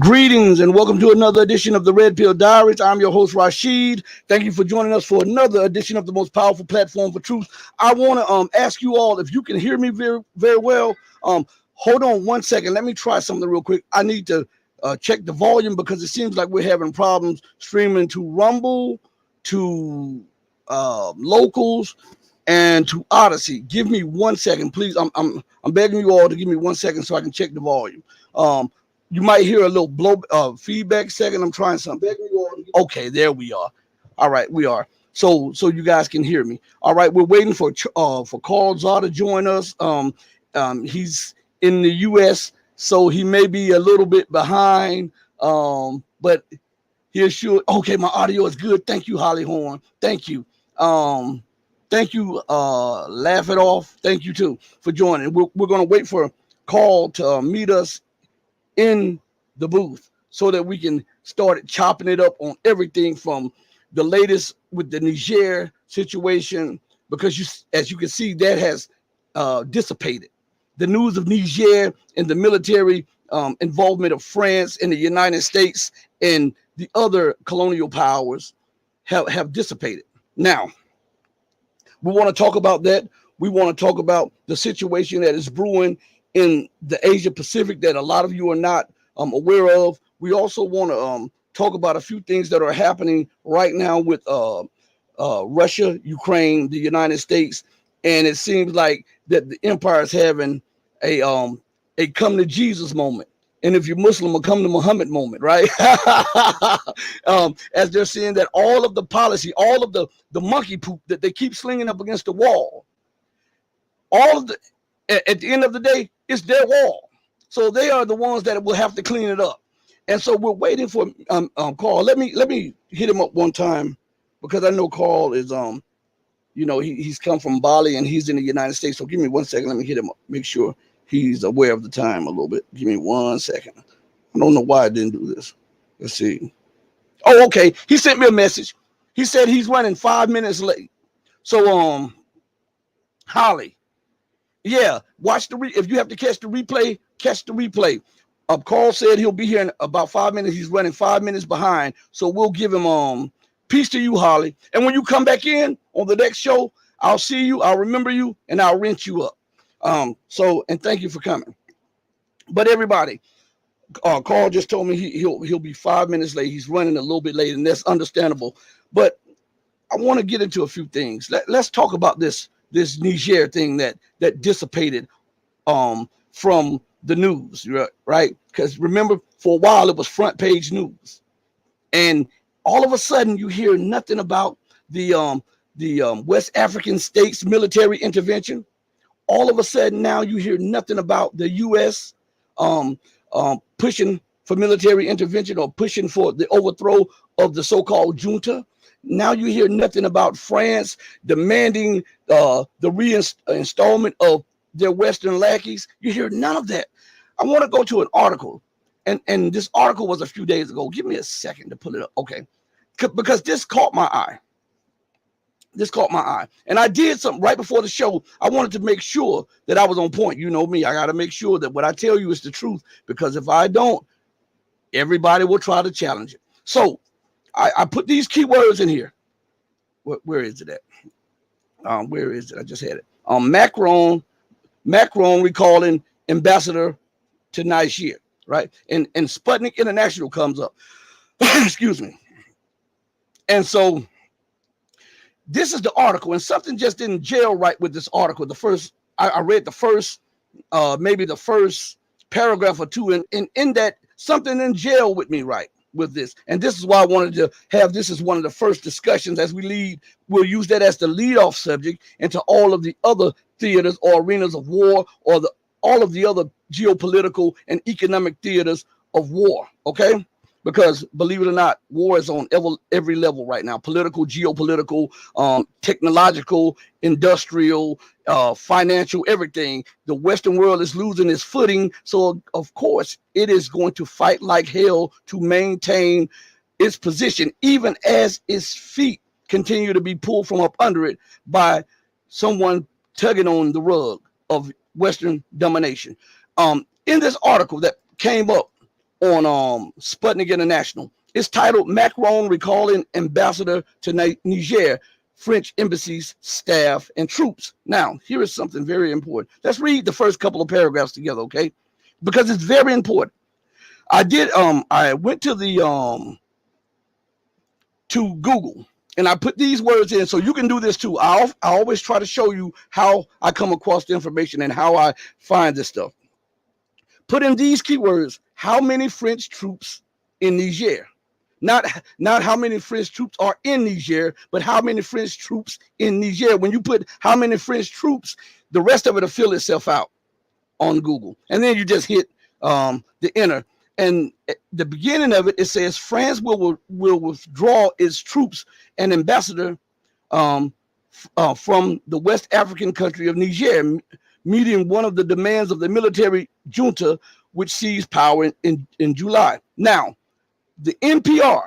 Greetings and welcome to another edition of the Red Pill Diaries. I'm your host Rashid. Thank you for joining us for another edition of the most powerful platform for truth. I want to ask you all if you can hear me very very well. Hold on one second. Let me try something real quick. I need to check the volume because it seems like we're having problems streaming to Rumble, to Locals, and to Odyssey. Give me 1 second, please. I'm begging you all to give me 1 second so I can check the volume. You might hear a little feedback second. I'm trying something. Okay, there we are. All right, we are. So you guys can hear me. All right, we're waiting for Carl Zha to join us. He's in the U.S., so he may be a little bit behind. But he sure. Okay, my audio is good. Thank you, Holly Horn. Thank you. Thank you, Laugh It Off. Thank you too for joining. We're gonna wait for Carl to meet us in the booth so that we can start chopping it up on everything from the latest with the Niger situation, because as you can see, that has dissipated. The news of Niger and the military involvement of France and the United States and the other colonial powers have dissipated. Now, we want to talk about that. We want to talk about the situation that is brewing in the Asia Pacific that a lot of you are not aware of. We also want to talk about a few things that are happening right now with Russia, Ukraine, the United States, and it seems like that the empire is having a come to Jesus moment. And if you're Muslim, a come to Muhammad moment, right? As they're saying that all of the policy, all of the monkey poop that they keep slinging up against the wall, all of the at the end of the day, it's their wall. So they are the ones that will have to clean it up. And so we're waiting for Carl. Let me hit him up one time because I know Carl is he's come from Bali and he's in the United States. So give me 1 second. Let me hit him up. Make sure he's aware of the time a little bit. Give me 1 second. I don't know why I didn't do this. Let's see. Oh, okay. He sent me a message. He said he's running 5 minutes late. So Holly. Yeah, watch if you have to catch the replay, catch the replay. Carl said he'll be here in about 5 minutes. He's running 5 minutes behind. So we'll give him peace to you, Holly. And when you come back in on the next show, I'll see you, I'll remember you, and I'll rinse you up. And thank you for coming. But everybody, Carl just told me he'll be 5 minutes late. He's running a little bit late, and that's understandable. But I want to get into a few things. Let's talk about this Niger thing that dissipated from the news, right? Because remember, for a while it was front page news, and all of a sudden you hear nothing about the West African states military intervention. All of a sudden now you hear nothing about the U.S. Pushing for military intervention or pushing for the overthrow of the so-called junta. Now you hear nothing about France demanding the reinstallment of their Western lackeys. You hear none of that. I want to go to an article, and this article was a few days ago. Give me a second to pull it up. Okay, because this caught my eye. And I did something right before the show. I wanted to make sure that I was on point. You know me. I got to make sure that what I tell you is the truth, because if I don't, everybody will try to challenge it. So I put these keywords in here. Where is it at? Where is it? I just had it. Macron recalling ambassador to Niger, right? And Sputnik International comes up. Excuse me. And so this is the article, and something just didn't gel right with this article. I read the first, maybe the first paragraph or two, and in that something didn't gel with me right with this. And this is why I wanted to have this as one of the first discussions as we lead. We'll use that as the lead-off subject into all of the other theaters or arenas of war, or all of the other geopolitical and economic theaters of war, okay? Because believe it or not, war is on every level right now: political, geopolitical, technological, industrial, financial, everything. The Western world is losing its footing. So, of course, it is going to fight like hell to maintain its position, even as its feet continue to be pulled from up under it by someone tugging on the rug of Western domination. In this article that came up on Sputnik International. It's titled Macron Recalling Ambassador to Niger, French Embassy's Staff and Troops. Now, here is something very important. Let's read the first couple of paragraphs together, okay? Because it's very important. I went to the to Google and I put these words in, so you can do this too. I always try to show you how I come across the information and how I find this stuff. Put in these keywords: how many French troops in Niger? Not how many French troops are in Niger, but how many French troops in Niger. When you put how many French troops, the rest of it will fill itself out on Google. And then you just hit the enter. And at the beginning of it, it says France will withdraw its troops and ambassador from the West African country of Niger, meeting one of the demands of the military junta, which seized power in July. Now, the NPR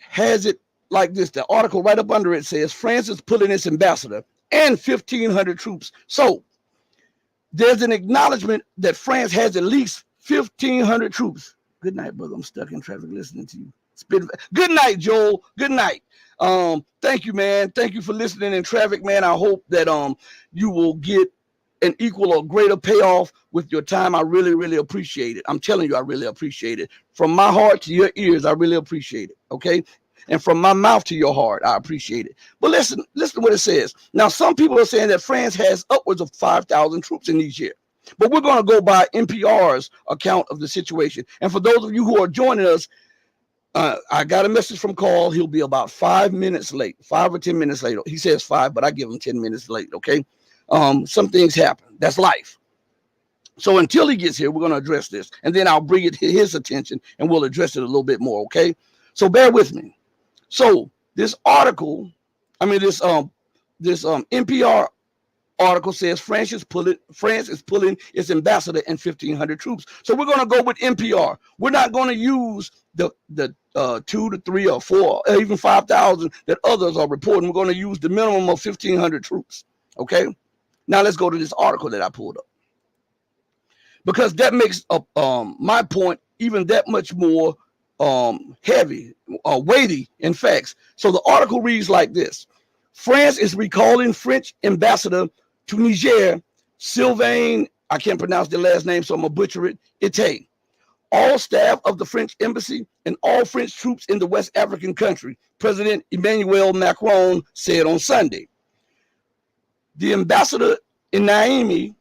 has it like this. The article right up under it says France is pulling its ambassador and 1,500 troops. So there's an acknowledgement that France has at least 1,500 troops. Good night, brother. I'm stuck in traffic listening to you. Good night, Joel. Good night. Thank you, man. Thank you for listening in traffic, man. I hope that you will get an equal or greater payoff with your time. I really, really appreciate it. I'm telling you, I really appreciate it. From my heart to your ears, I really appreciate it. Okay. And from my mouth to your heart, I appreciate it. But listen to what it says. Now, some people are saying that France has upwards of 5,000 troops in Niger. But we're going to go by NPR's account of the situation. And for those of you who are joining us, I got a message from Carl. He'll be about 5 minutes late, 5 or 10 minutes late. He says 5, but I give him 10 minutes late. Okay. Some things happen. That's life. So until he gets here, we're going to address this, and then I'll bring it to his attention and we'll address it a little bit more. Okay. So bear with me. So this article, this NPR article says France is pulling its ambassador and 1,500 troops. So we're going to go with NPR. We're not going to use the 2 to 3 or 4 or even 5,000 that others are reporting. We're going to use the minimum of 1,500 troops. Okay. Now let's go to this article that I pulled up, because that makes my point even that much more heavy, weighty in facts. So the article reads like this: France is recalling French ambassador to Niger, Sylvain, I can't pronounce the last name, so I'm gonna butcher it, Ite. All staff of the French embassy and all French troops in the West African country, President Emmanuel Macron said on Sunday. The ambassador in Niamey,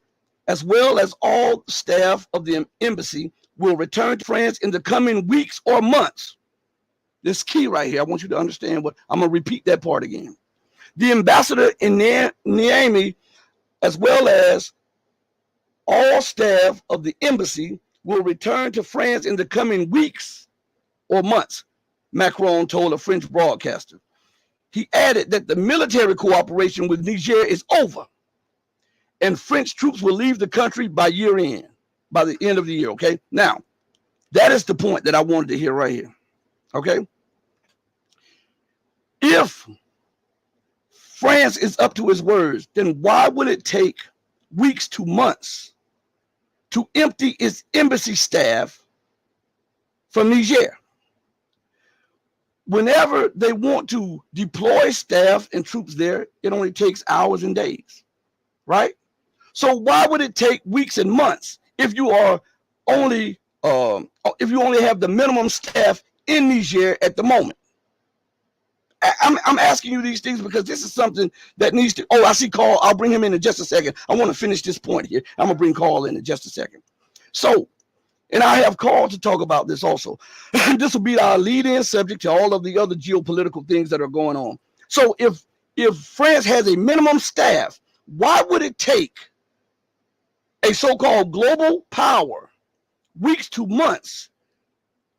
as well as all staff of the embassy, will return to France in the coming weeks or months. This is key right here. I want you to understand what I'm going to repeat that part again. The ambassador in Niamey, as well as all staff of the embassy, will return to France in the coming weeks or months, Macron told a French broadcaster. He added that the military cooperation with Niger is over, and French troops will leave the country by year end, by the end of the year. Okay. Now, that is the point that I wanted to hear right here. Okay. If France is up to its words, then why would it take weeks to months to empty its embassy staff from Niger? Whenever they want to deploy staff and troops there, it only takes hours and days, right? So why would it take weeks and months if you are only have the minimum staff in Niger at the moment? I'm asking you these things because this is something that needs to. Oh, I see Carl. I'll bring him in just a second. I want to finish this point here. I'm gonna bring Carl in just a second. So. And I have Carl to talk about this also. This will be our lead-in subject to all of the other geopolitical things that are going on. So if France has a minimum staff, why would it take a so-called global power weeks to months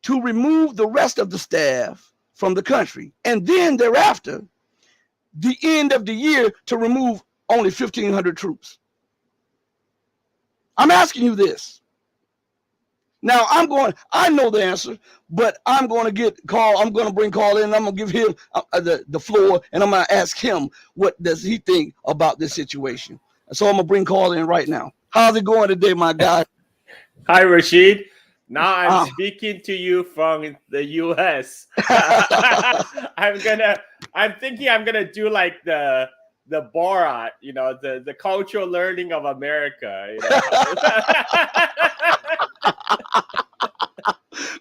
to remove the rest of the staff from the country, and then thereafter, the end of the year, to remove only 1,500 troops? I'm asking you this. Now, I know the answer, but I'm going to get Carl. I'm going to bring Carl in, and I'm going to give him the floor, and I'm going to ask him what does he think about this situation. So I'm going to bring Carl in right now. How's it going today, my guy? Hi, Rashid. Now I'm speaking to you from the U.S. I'm thinking I'm gonna do like the Borat, the cultural learning of America.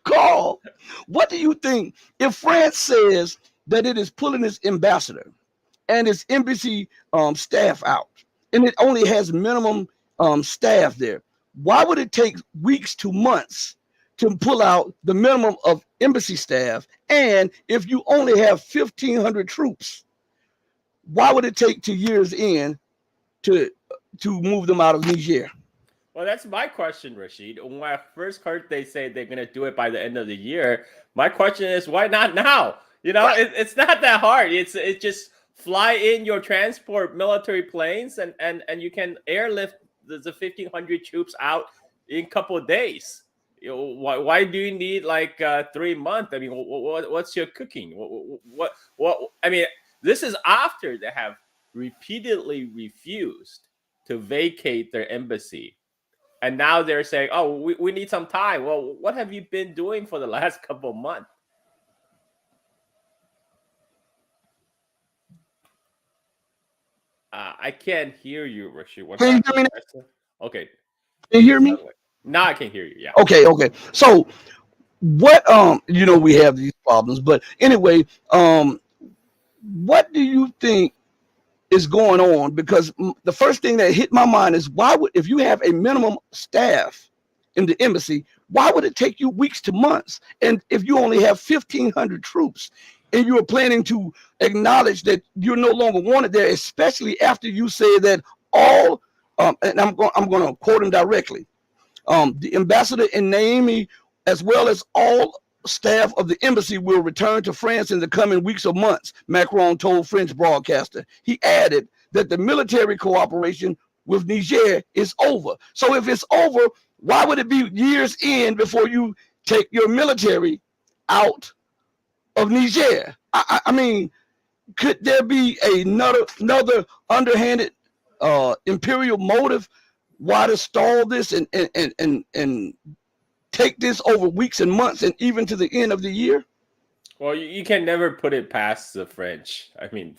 Carl, what do you think if France says that it is pulling its ambassador and its embassy staff out, and it only has minimum staff there? Why would it take weeks to months to pull out the minimum of embassy staff? And if you only have 1,500 troops, why would it take to years in to move them out of Niger? Well, that's my question, Rashid. When I first heard they say they're going to do it by the end of the year, my question is, why not now? Right. It's not that hard. It's just fly in your transport military planes and you can airlift the 1,500 troops out in a couple of days. Why do you need like 3 months? I mean, what's your cooking? What? I mean, this is after they have repeatedly refused to vacate their embassy. And now they're saying, oh, we need some time. Well, what have you been doing for the last couple of months? I can't hear you, Rashid. Can you hear me now? Okay. Can you hear me? Now I can hear you, yeah. Okay. So what we have these problems, but anyway, what do you think is going on? Because the first thing that hit my mind is, why would, if you have a minimum staff in the embassy, why would it take you weeks to months? And if you only have 1,500 troops and you are planning to acknowledge that you're no longer wanted there, especially after you say that all, and I'm going to quote him directly, the ambassador in Niamey, as well as all staff of the embassy, will return to France in the coming weeks or months, Macron told French broadcaster. He added that the military cooperation with Niger is over. So if it's over, why would it be years in before you take your military out of Niger? I mean, could there be another underhanded imperial motive why to stall this and take this over weeks and months and even to the end of the year? Well, you can never put it past the French. I mean,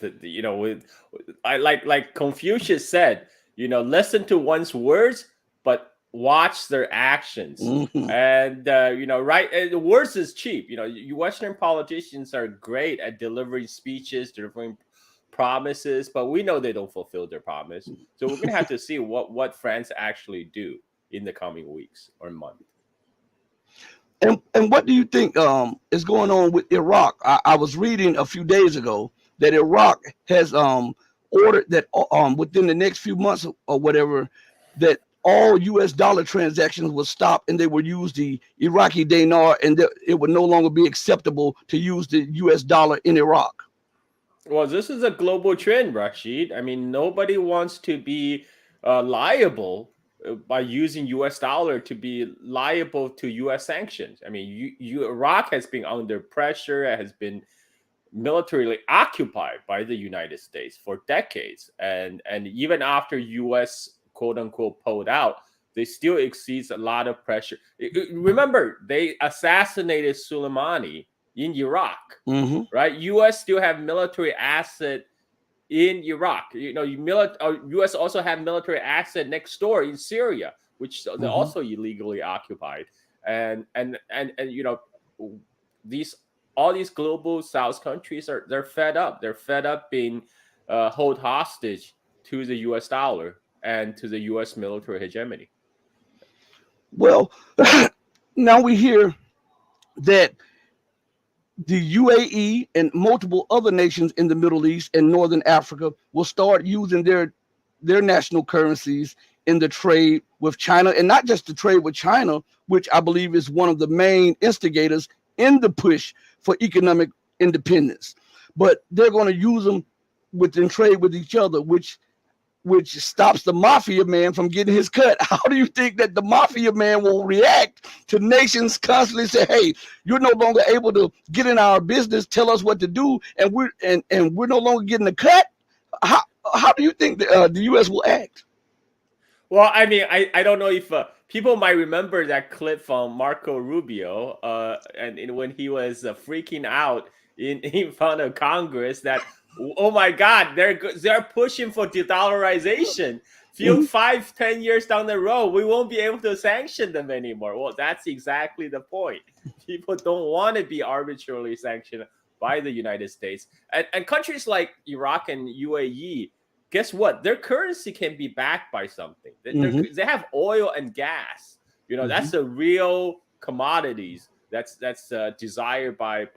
like Confucius said, listen to one's words, but watch their actions. Mm-hmm. And right, words is cheap. You Western politicians are great at delivering speeches, delivering promises, but we know they don't fulfill their promise. So we're gonna have to see what France actually do in the coming weeks or months. And what do you think is going on with Iraq? I was reading a few days ago that Iraq has ordered that within the next few months or whatever, that all U.S. dollar transactions will stop and they will use the Iraqi dinar, and it would no longer be acceptable to use the U.S. dollar in Iraq. Well, this is a global trend, Rashid. I mean, nobody wants to be liable by using U.S. dollar to be liable to U.S. sanctions. I mean, Iraq has been under pressure, has been militarily occupied by the United States for decades, and even after U.S. quote unquote pulled out, they still exceeds a lot of pressure. Remember, they assassinated Soleimani in Iraq, mm-hmm. right? U.S. still have military asset in Iraq. U.S. also have military asset next door in Syria, which they're mm-hmm. also illegally occupied. And all these global South countries they're fed up. They're fed up being held hostage to the U.S. dollar and to the U.S. military hegemony. Well, now we hear that the UAE and multiple other nations in the Middle East and Northern Africa will start using their national currencies in the trade with China, and not just the trade with China, which I believe is one of the main instigators in the push for economic independence. But they're going to use them within trade with each other, which stops the mafia man from getting his cut. How do you think that the mafia man will react to nations constantly say, hey, you're no longer able to get in our business, tell us what to do, and we're no longer getting a cut? How do you think the U.S. will act? Well, I mean, I don't know if people might remember that clip from Marco Rubio, and when he was freaking out in front of Congress that, oh my God, they're pushing for de-dollarization. Few Mhm. 5-10 years down the road, we won't be able to sanction them anymore. Well, that's exactly the point. People don't want to be arbitrarily sanctioned by the United States, and countries like Iraq and UAE, guess what? Their currency can be backed by something. Mhm. They have oil and gas. That's Mhm. the real commodities that's desired by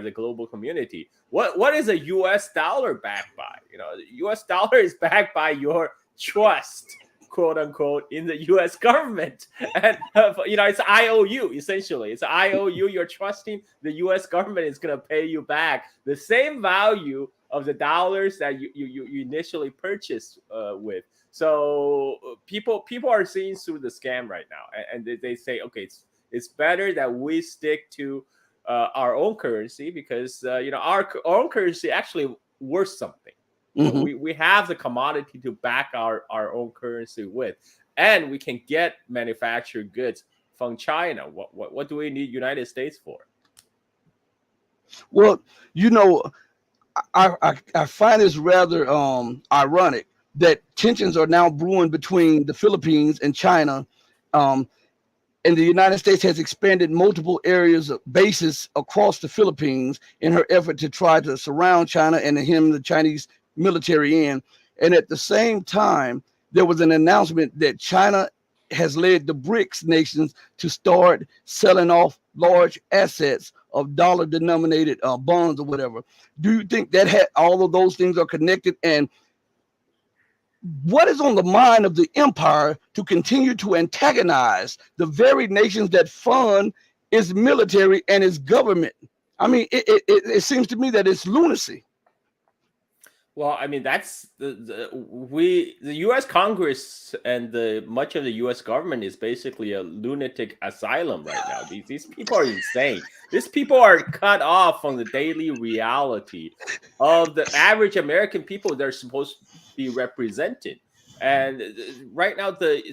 the global community. What is a U.S. dollar backed by? The U.S. dollar is backed by your trust, quote unquote, in the U.S. government, and it's IOU essentially. It's IOU. You're trusting the U.S. government is going to pay you back the same value of the dollars that you initially purchased with. So people are seeing through the scam right now, and they say, okay, it's better that we stick to our own currency because our own currency actually worth something. Mhm. We have the commodity to back our own currency with, and we can get manufactured goods from China. What do we need United States for? Well, you know, I find this rather ironic that tensions are now brewing between the Philippines and China, um, and the United States has expanded multiple areas of bases across the Philippines in her effort to try to surround China and hem the Chinese military in. And at the same time, there was an announcement that China has led the BRICS nations to start selling off large assets of dollar denominated bonds or whatever. Do you think that all of those things are connected? And what is on the mind of the empire to continue to antagonize the very nations that fund its military and its government? I mean, it seems to me that it's lunacy. Well, I mean that's the U.S. Congress and the much of the U.S. government is basically a lunatic asylum right now. These people are insane. These people are cut off from the daily reality of the average American people they're supposed to be represented. And right now, the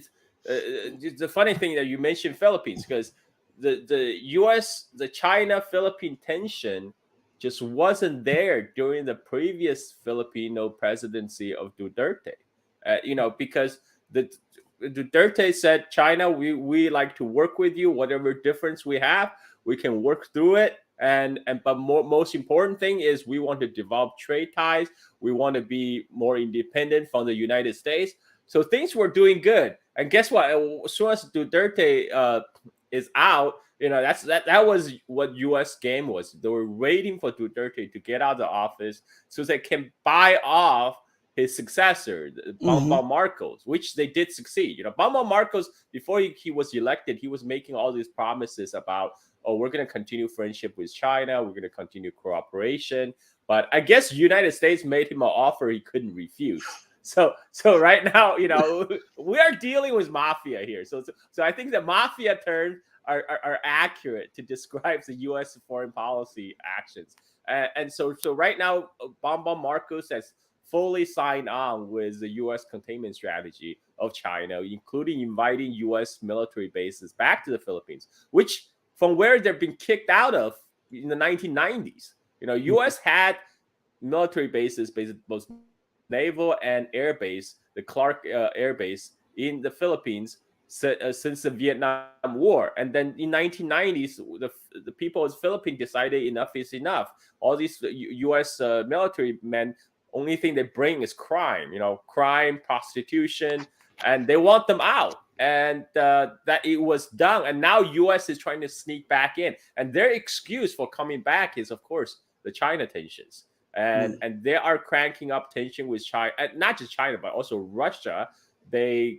funny thing that you mentioned Philippines because the U.S. the China Philippine tension just wasn't there during the previous Filipino presidency of Duterte. Because the Duterte said, China, we like to work with you. Whatever difference we have, we can work through it. But most important thing is we want to develop trade ties. We want to be more independent from the United States. So things were doing good. And guess what? As soon as Duterte is out, that was what U.S. game was. They were waiting for Duterte to get out of the office so they can buy off his successor, Mm-hmm. Bongbong Marcos, which they did succeed. Bongbong Marcos, before he was elected, he was making all these promises about, oh, we're going to continue friendship with China, we're going to continue cooperation. But I guess United States made him an offer he couldn't refuse. So right now, we are dealing with mafia here. So I think the mafia terms are accurate to describe the U.S. foreign policy actions. And so right now, Bongbong Marcos has fully signed on with the U.S. containment strategy of China, including inviting U.S. military bases back to the Philippines, which from where they've been kicked out of in the 1990s. U.S. had military bases, both naval and air base, the Clark Air Base in the Philippines since the Vietnam War. And then in 1990s, the people of the Philippines decided enough is enough. All these U.S. Military men, only thing they bring is crime, crime, prostitution, and they want them out. And that it was done. And now U.S. is trying to sneak back in. And their excuse for coming back is, of course, the China tensions. And they are cranking up tension with China, not just China, but also Russia. They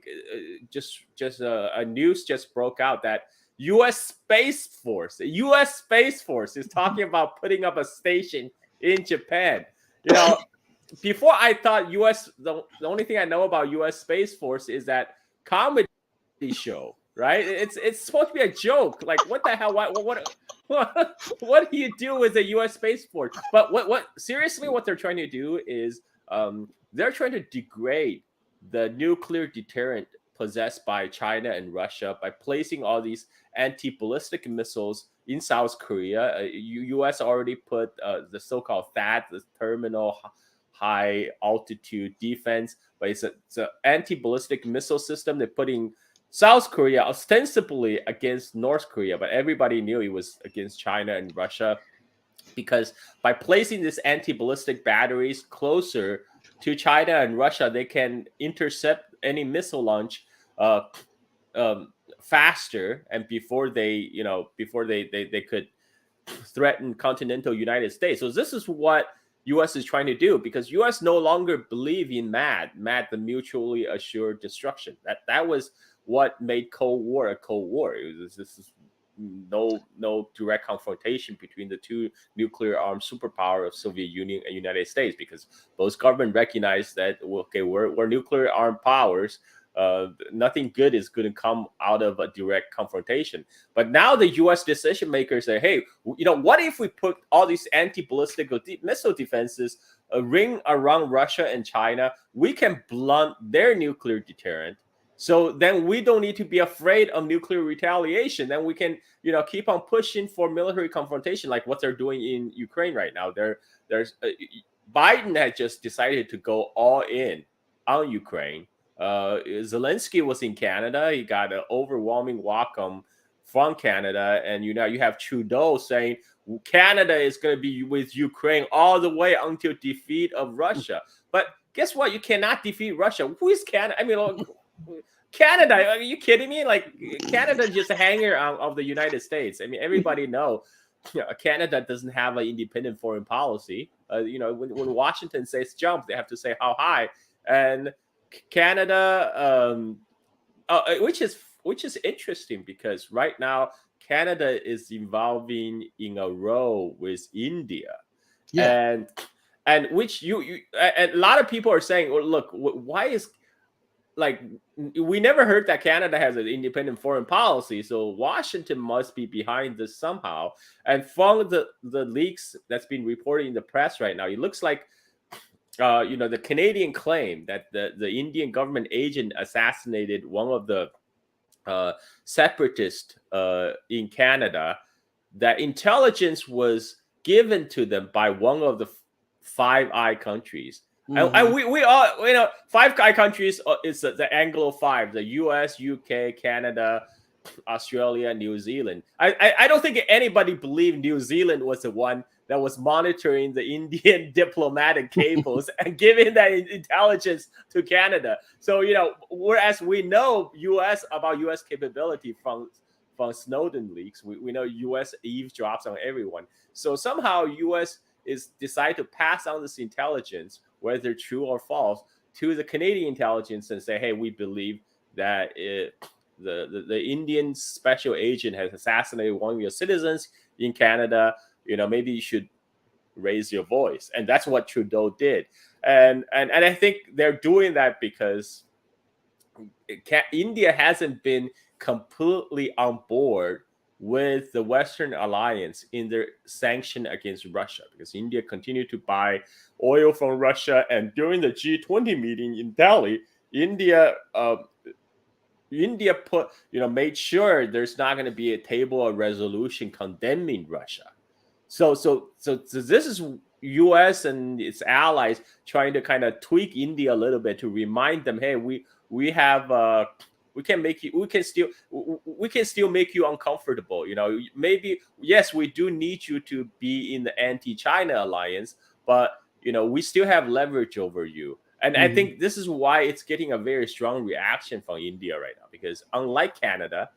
a news just broke out that U.S. Space Force is talking about putting up a station in Japan. Before I thought U.S. The only thing I know about U.S. Space Force is that comedy show, right? It's supposed to be a joke. Like what the hell? What do you do with the U.S. Space Force? But what seriously, what they're trying to do is they're trying to degrade the nuclear deterrent possessed by China and Russia by placing all these anti-ballistic missiles in South Korea. U.S. already put the so-called THAAD, the terminal high altitude defense, but it's an anti-ballistic missile system they put in South Korea, ostensibly against North Korea, but everybody knew it was against China and Russia, because by placing these anti-ballistic batteries closer to China and Russia, they can intercept any missile launch faster, and before they could threaten continental United States. So this is what U.S. is trying to do, because U.S. no longer believe in MAD, the mutually assured destruction. That was what made Cold War a Cold War. This is no direct confrontation between the two nuclear armed superpower of Soviet Union and United States, because both governments recognize that, okay, we're nuclear armed powers. Nothing good is going to come out of a direct confrontation. But now the U.S. decision makers say, hey, what if we put all these anti-ballistic missile defenses a ring around Russia and China? We can blunt their nuclear deterrent. So then we don't need to be afraid of nuclear retaliation. Then we can, keep on pushing for military confrontation, like what they're doing in Ukraine right now. Biden had just decided to go all in on Ukraine. Zelensky was in Canada. He got an overwhelming welcome from Canada. And you have Trudeau saying Canada is going to be with Ukraine all the way until defeat of Russia. But guess what? You cannot defeat Russia. Who is Canada? I mean, Canada, are you kidding me? Like, Canada is just a hanger of the United States. I mean, everybody know Canada doesn't have an independent foreign policy. When Washington says jump, they have to say how high. And Canada, which is interesting, because right now Canada is involving in a row with India, and which and a lot of people are saying, well, look, why is, like, we never heard that Canada has an independent foreign policy, so Washington must be behind this somehow. And from the leaks that's been reported in the press right now, it looks like the Canadian claim that the Indian government agent assassinated one of the separatists in Canada, that intelligence was given to them by one of the Five Eye countries. Mm-hmm. And we all, Five Eye countries is the Anglo Five: the US, UK, Canada, Australia, New Zealand. I don't think anybody believed New Zealand was the one that was monitoring the Indian diplomatic cables and giving that intelligence to Canada. So, whereas we know about US capability from Snowden leaks, we know US eavesdrops on everyone. So somehow US is decide to pass on this intelligence, whether true or false, to the Canadian intelligence and say, hey, we believe that the Indian special agent has assassinated one of your citizens in Canada. Maybe you should raise your voice. And that's what Trudeau did. And I think they're doing that because India hasn't been completely on board with the Western alliance in their sanction against Russia, because India continued to buy oil from Russia. And during the G20 meeting in Delhi, India made sure there's not going to be a table of resolution condemning Russia. So this is U.S. and its allies trying to kind of tweak India a little bit to remind them, hey, we can still make you uncomfortable. Maybe, yes, we do need you to be in the anti-China alliance, but we still have leverage over you. And I think this is why it's getting a very strong reaction from India right now, because unlike Canada,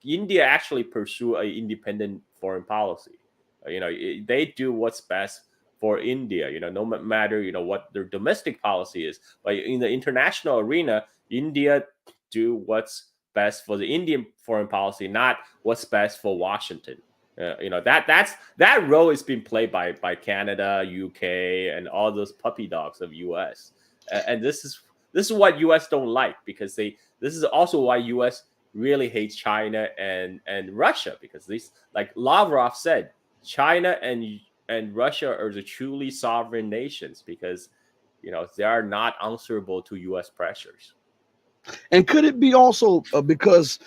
India actually pursue an independent foreign policy. They do what's best for India, no matter, what their domestic policy is. But in the international arena, India do what's best for the Indian foreign policy, not what's best for Washington. That role is being played by Canada, UK, and all those puppy dogs of US. And this is what US don't like, because this is also why US really hates China and Russia, because these, like Lavrov said, China and Russia are the truly sovereign nations, because they are not answerable to US pressures. And could it be also because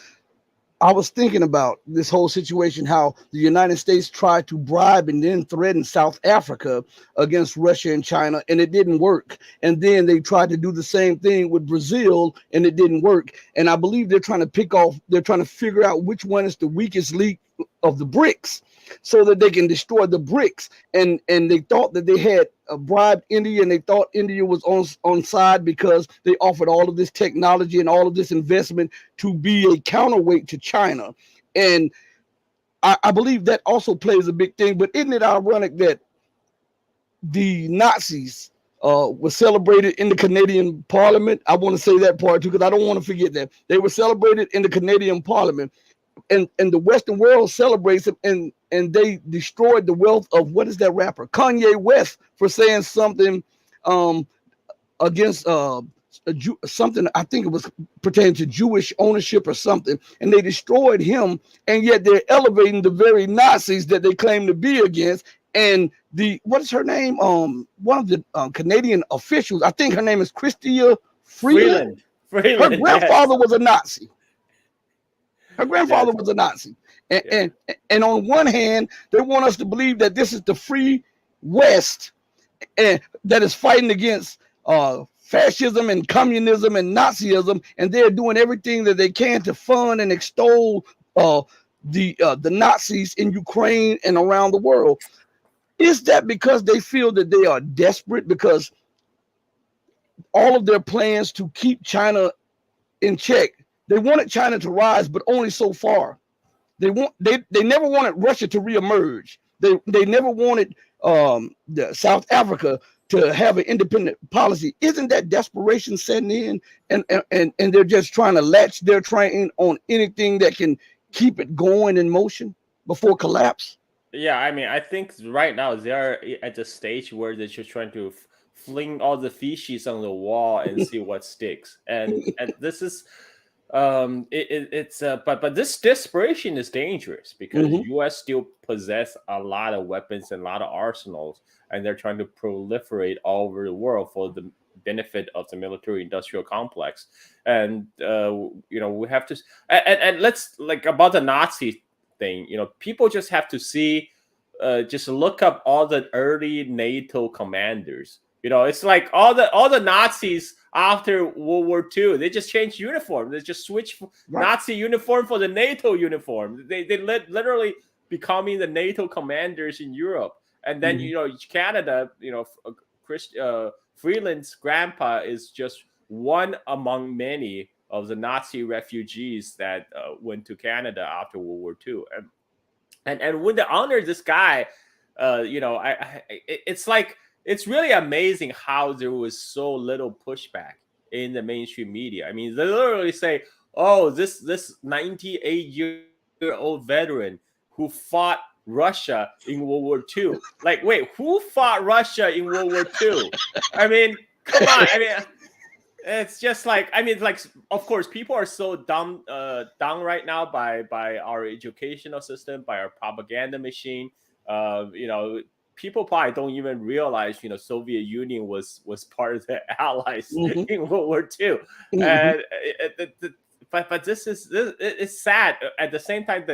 I was thinking about this whole situation, how the United States tried to bribe and then threaten South Africa against Russia and China, and it didn't work. And then they tried to do the same thing with Brazil, and it didn't work. And I believe they're trying to figure out which one is the weakest link of the BRICS so that they can destroy the BRICS. And they thought that they had bribed India, and they thought India was on side because they offered all of this technology and all of this investment to be a counterweight to China. And I believe that also plays a big thing. But isn't it ironic that the Nazis were celebrated in the Canadian Parliament? I want to say that part too, because I don't want to forget that. They were celebrated in the Canadian Parliament, and the Western world celebrates it, and they destroyed the wealth of, what is that rapper, Kanye West, for saying something against something, I think it was pertaining to Jewish ownership or something, and they destroyed him, and yet they're elevating the very Nazis that they claim to be against. And what is her name? One of the Canadian officials, I think her name is Chrystia Freeland. Her grandfather was a Nazi. Her grandfather was a Nazi. And on one hand, they want us to believe that this is the free West, and that is fighting against fascism and communism and Nazism, and they're doing everything that they can to fund and extol the Nazis in Ukraine and around the world. Is that because they feel that they are desperate, because all of their plans to keep China in check, they wanted China to rise, but only so far. They never wanted Russia to reemerge. They never wanted the South Africa to have an independent policy. Isn't that desperation setting in? And they're just trying to latch their train on anything that can keep it going in motion before collapse? Yeah, I mean, I think right now they're at the stage where they're just trying to fling all the fishes on the wall and see what sticks. And this is but this desperation is dangerous, because US still possess a lot of weapons and a lot of arsenals, and they're trying to proliferate all over the world for the benefit of the military industrial complex. And we have to, and let's, like, about the Nazi thing, people just have to see, just look up all the early NATO commanders. It's like all the Nazis after World War II, they just changed uniform. They just switched Nazi uniform for the NATO uniform. They literally becoming the NATO commanders in Europe. And then Canada, Freeland's grandpa is just one among many of the Nazi refugees that went to Canada after World War II. And when they honor this guy, it's like, it's really amazing how there was so little pushback in the mainstream media. I mean, they literally say, "Oh, this 98-year-old veteran who fought Russia in World War II." Like, wait, who fought Russia in World War II? I mean, come on. I mean, it's just like, I mean, like, of course, people are so dumb right now by our educational system, by our propaganda machine. People probably don't even realize, Soviet Union was part of the Allies in World War II. And but it's sad. At the same time,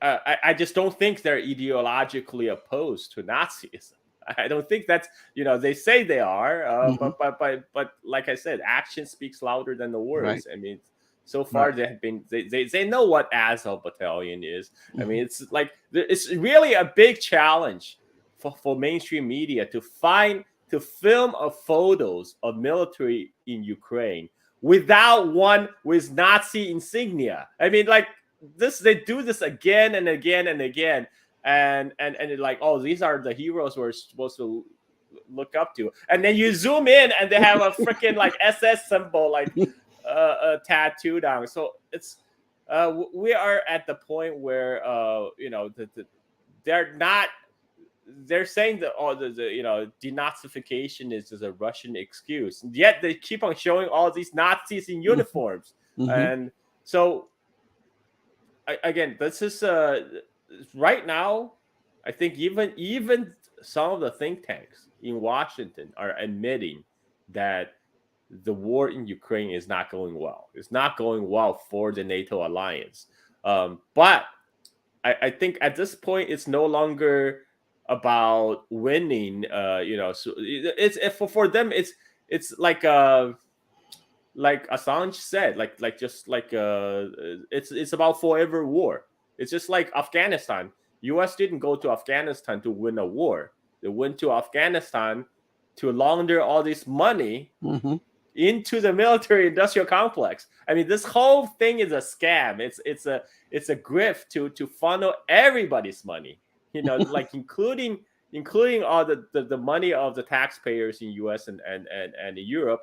I just don't think they're ideologically opposed to Nazism. I don't think that's, they say they are, but like I said, action speaks louder than the words. Right. I mean, so far they have been, they know what Azov Battalion is. I mean, it's like, it's really a big challenge for mainstream media to film photos of military in Ukraine with Nazi insignia. I mean, like, they do this again and again and again. And it's like, oh, these are the heroes we're supposed to look up to. And then you zoom in and they have a freaking like SS symbol, like tattooed on. So it's we are at the point where they're saying that the denazification is just a Russian excuse, and yet they keep on showing all these Nazis in uniforms. And so again, this is right now, I think even some of the think tanks in Washington are admitting that the war in Ukraine is not going well. It's not going well for the NATO alliance. But I think at this point, it's no longer about winning. So it's for them. It's like Assange said, it's about forever war. It's just like Afghanistan. U.S. didn't go to Afghanistan to win a war. They went to Afghanistan to launder all this money into the military industrial complex. I mean, this whole thing is a scam. It's a grift to funnel everybody's money. Like including all the money of the taxpayers in U.S. and in Europe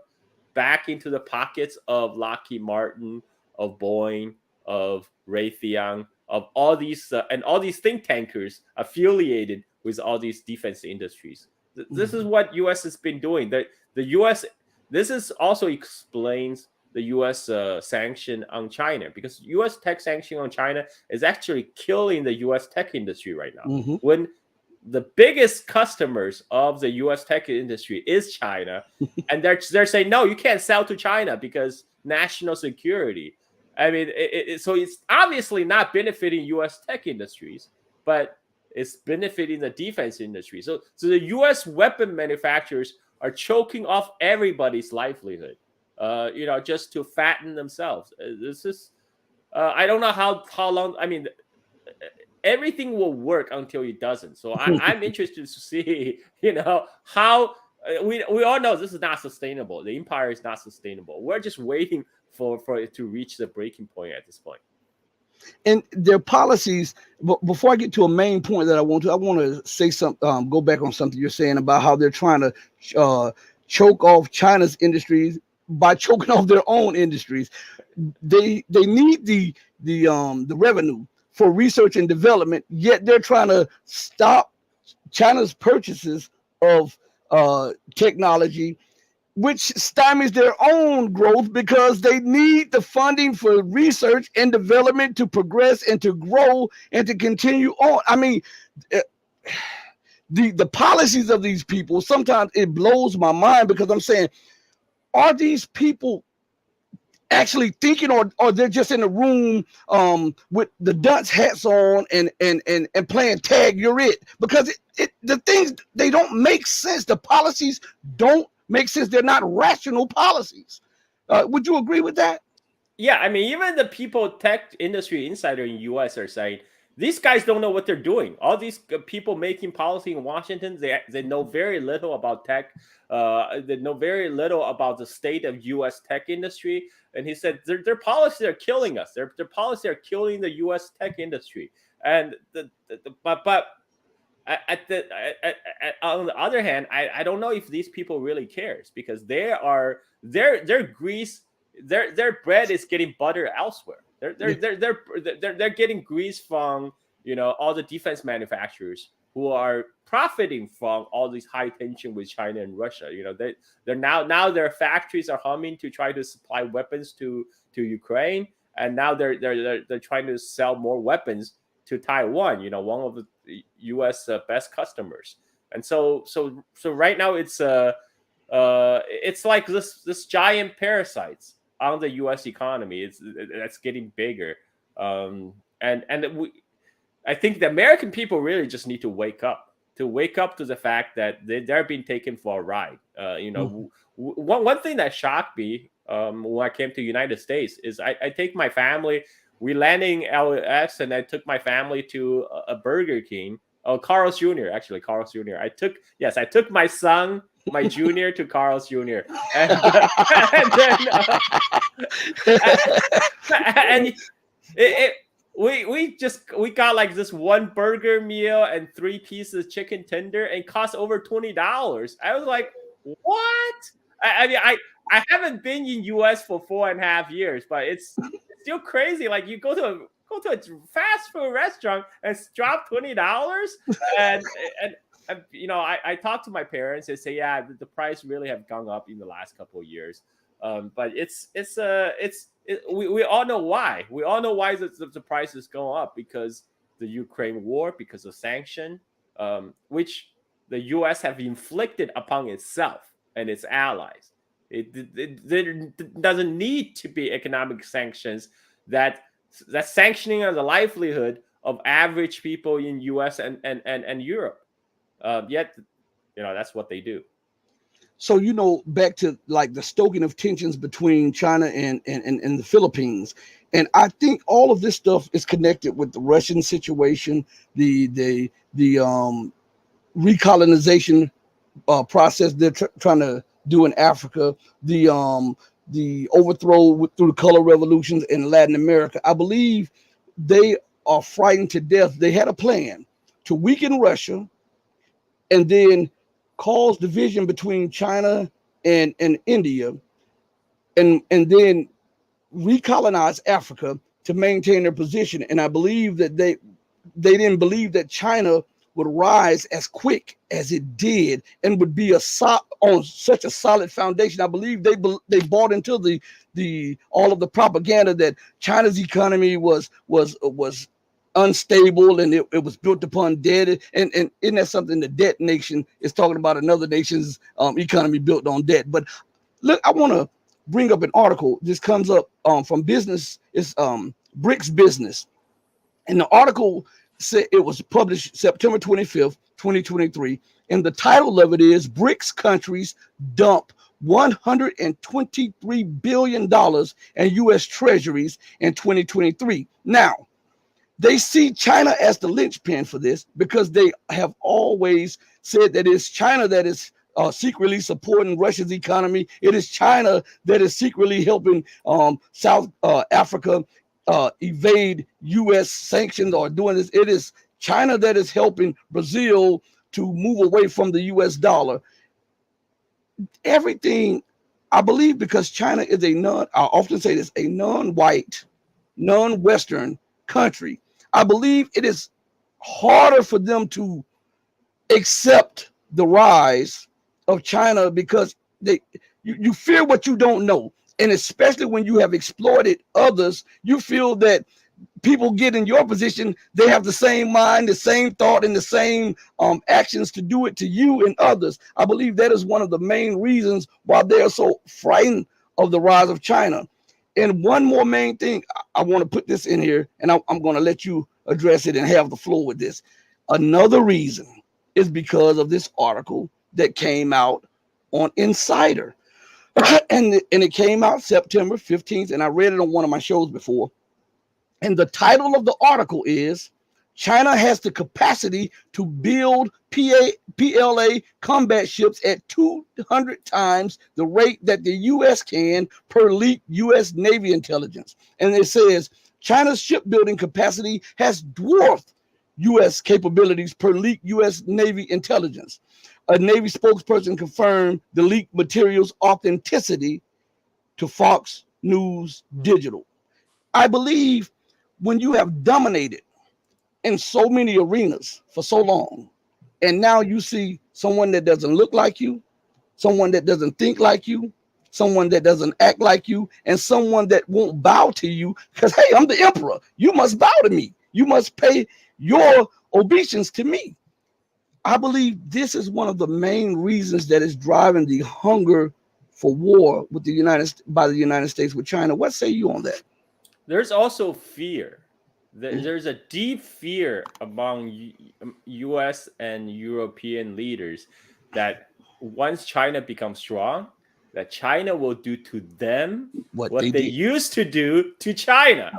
back into the pockets of Lockheed Martin, of Boeing, of Raytheon, of all these and all these think tankers affiliated with all these defense industries. This is what U.S. has been doing. The U.S. This is also explains the U.S. Sanction on China, because U.S. tech sanction on China is actually killing the U.S. tech industry right now. When the biggest customers of the U.S. tech industry is China, and they're saying, no, you can't sell to China because national security. I mean, so it's obviously not benefiting U.S. tech industries, but it's benefiting the defense industry. So the U.S. weapon manufacturers are choking off everybody's livelihood, just to fatten themselves. This is, I don't know how long. I mean, everything will work until it doesn't. So I'm interested to see, how we all know this is not sustainable. The empire is not sustainable. We're just waiting for it to reach the breaking point at this point. And their policies. Before I get to a main point that I want to say something. Go back on something you're saying about how they're trying to choke off China's industries by choking off their own industries. They need the revenue for research and development, yet they're trying to stop China's purchases of technology, which stymies their own growth because they need the funding for research and development to progress and to grow and to continue on. I mean, the policies of these people, sometimes it blows my mind, because I'm saying, are these people actually thinking, or they're just in a room with the dunce hats on and playing tag, you're it? Because the things, they don't make sense. The policies don't make sense. They're not rational policies. Would you agree with that? Yeah, I mean, even the people, tech industry insider in U.S. are saying these guys don't know what they're doing. All these people making policy in Washington, they know very little about tech. They know very little about the state of U.S. tech industry. And he said their policies are killing us. Their policies are killing the U.S. tech industry. And on the other hand, I don't know if these people really cares, because their grease, their bread is getting butter elsewhere. They're getting grease from all the defense manufacturers who are profiting from all these high tension with China and Russia. They're now their factories are humming to try to supply weapons to Ukraine, and now they're trying to sell more weapons to Taiwan. One of the U.S. Best customers. And so right now it's like this giant parasites on the U.S. economy. That's getting bigger, I think the American people really just need to wake up to the fact that they're being taken for a ride. One thing that shocked me when I came to the United States is I take my family. We landing LAX, and I took my family to a Burger King. Oh, Carl's Jr. Actually, Carl's Jr. I took my son, my junior, to Carl's Jr. And we got like this one burger meal and 3 pieces of chicken tender, and cost over $20. I was like, what? I mean, I haven't been in US for 4.5 years, but it's still crazy. Like, you go to a fast food restaurant and drop $20, and I talked to my parents. They say, yeah, the price really have gone up in the last couple of years, but we all know why. We all know why the prices go up, because the Ukraine war, because of sanction, which the U.S. have inflicted upon itself and its allies. There doesn't need to be economic sanctions that's sanctioning on the livelihood of average people in U.S. and Europe. Yet, that's what they do. So back to like the stoking of tensions between China and the Philippines, and I think all of this stuff is connected with the Russian situation, the recolonization process they're trying to do in Africa, the overthrow through the color revolutions in Latin America. I believe they are frightened to death. They had a plan to weaken Russia and then cause division between China and India, and then recolonize Africa to maintain their position. And I believe that they didn't believe that China would rise as quick as it did and would be on such a solid foundation. I believe they bought into the all of the propaganda that China's economy was unstable and it was built upon debt. And isn't that something? The debt nation is talking about another nation's economy built on debt. But look, I want to bring up an article. This comes up from business. It's BRICS Business, and the article said it was published September 25th, 2023, and the title of it is BRICS countries dump $123 billion in U.S. treasuries in 2023. Now, they see China as the linchpin for this because they have always said that it's China that is secretly supporting Russia's economy. It is China that is secretly helping South Africa evade U.S. sanctions or doing this. It is China that is helping Brazil to move away from the U.S. dollar. Everything, I believe, because China is I often say this, a non-white, non-Western country. I believe it is harder for them to accept the rise of China because you fear what you don't know. And especially when you have exploited others, you feel that people get in your position, they have the same mind, the same thought, and the same actions to do it to you and others. I believe that is one of the main reasons why they are so frightened of the rise of China. And one more main thing, I want to put this in here, and I'm going to let you address it and have the floor with this. Another reason is because of this article that came out on Insider. and it came out September 15th, and I read it on one of my shows before. And the title of the article is China has the capacity to build PLA combat ships at 200 times the rate that the U.S. can per leaked U.S. Navy intelligence. And it says China's shipbuilding capacity has dwarfed U.S. capabilities per leaked U.S. Navy intelligence. A Navy spokesperson confirmed the leaked material's authenticity to Fox News Digital. I believe when you have dominated in so many arenas for so long, and now you see someone that doesn't look like you, someone that doesn't think like you, someone that doesn't act like you, and someone that won't bow to you because, hey, I'm the emperor. You must bow to me. You must pay your obeisance to me. I believe this is one of the main reasons that is driving the hunger for war with the United States with China. What say you on that? There's also fear. There's a deep fear among U.S. and European leaders that once China becomes strong, that China will do to them what they used to do to China.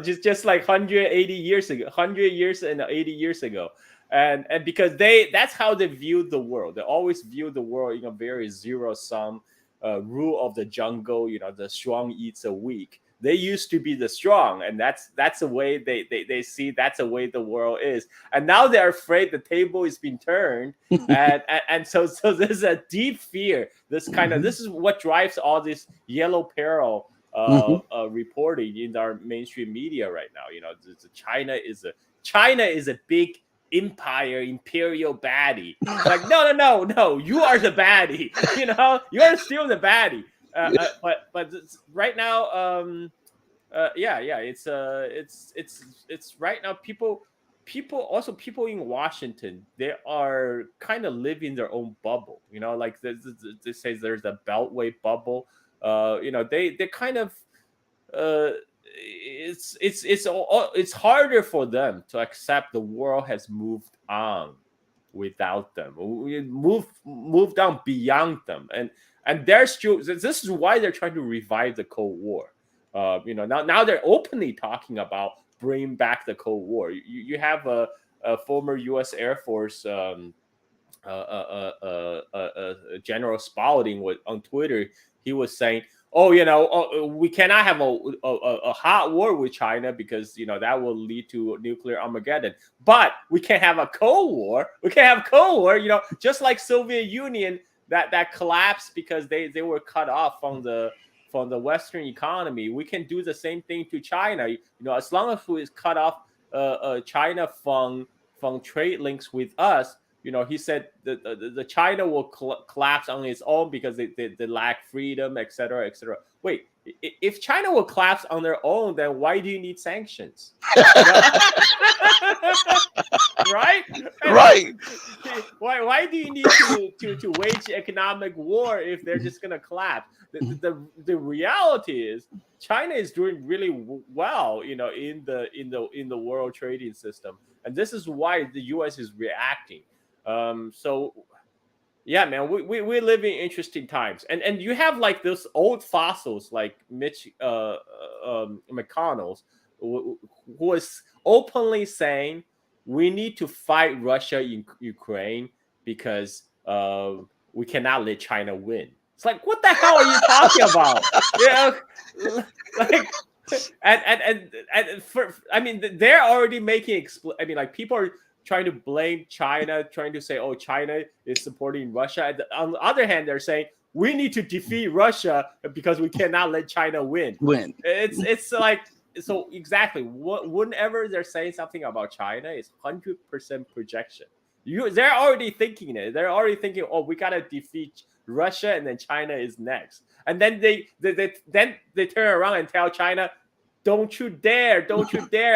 Just like 180 years ago, 100 years and 80 years ago. And because that's how they viewed the world. They always viewed the world in a very zero-sum rule of the jungle. The strong eats the weak. They used to be the strong, and that's the way they see. That's the way the world is. And now they're afraid the table is being turned, and so there's a deep fear. This is what drives all this yellow peril reporting in our mainstream media right now. China is a big empire, imperial baddie. It's like no, you are the baddie. You are still the baddie. But right now, it's right now people in Washington, they are kind of living their own bubble. Like they say there's a beltway bubble. They kind of it's harder for them to accept the world has moved on without them. We moved on beyond them, and they're still. This is why they're trying to revive the Cold War. Now they're openly talking about bringing back the Cold War. You have a former U.S. Air Force General Spaulding on Twitter. He was saying, we cannot have a hot war with China because that will lead to nuclear Armageddon. But we can have a Cold War. We can have Cold War. Just like Soviet Union that collapsed because they were cut off from the Western economy. We can do the same thing to China. As long as we cut off China from trade links with us. He said the China will collapse on its own because they lack freedom, et cetera, et cetera. Wait, if China will collapse on their own, then why do you need sanctions? Right? Right. Why do you need to wage economic war if they're just gonna collapse? The reality is China is doing really well, in the world trading system, and this is why the U.S. is reacting. So yeah, man, we live in interesting times, and you have like those old fossils like Mitch McConnell, who was openly saying we need to fight Russia in Ukraine because we cannot let China win. It's like, what the hell are you talking about? Like, they're already making people are trying to blame China, trying to say, oh, China is supporting Russia. On the other hand, they're saying we need to defeat Russia because we cannot let China win. It's like, so exactly. Whenever they're saying something about China, it's 100% projection. They're already thinking it. They're already thinking, oh, we gotta defeat Russia, and then China is next. And then they turn around and tell China, don't you dare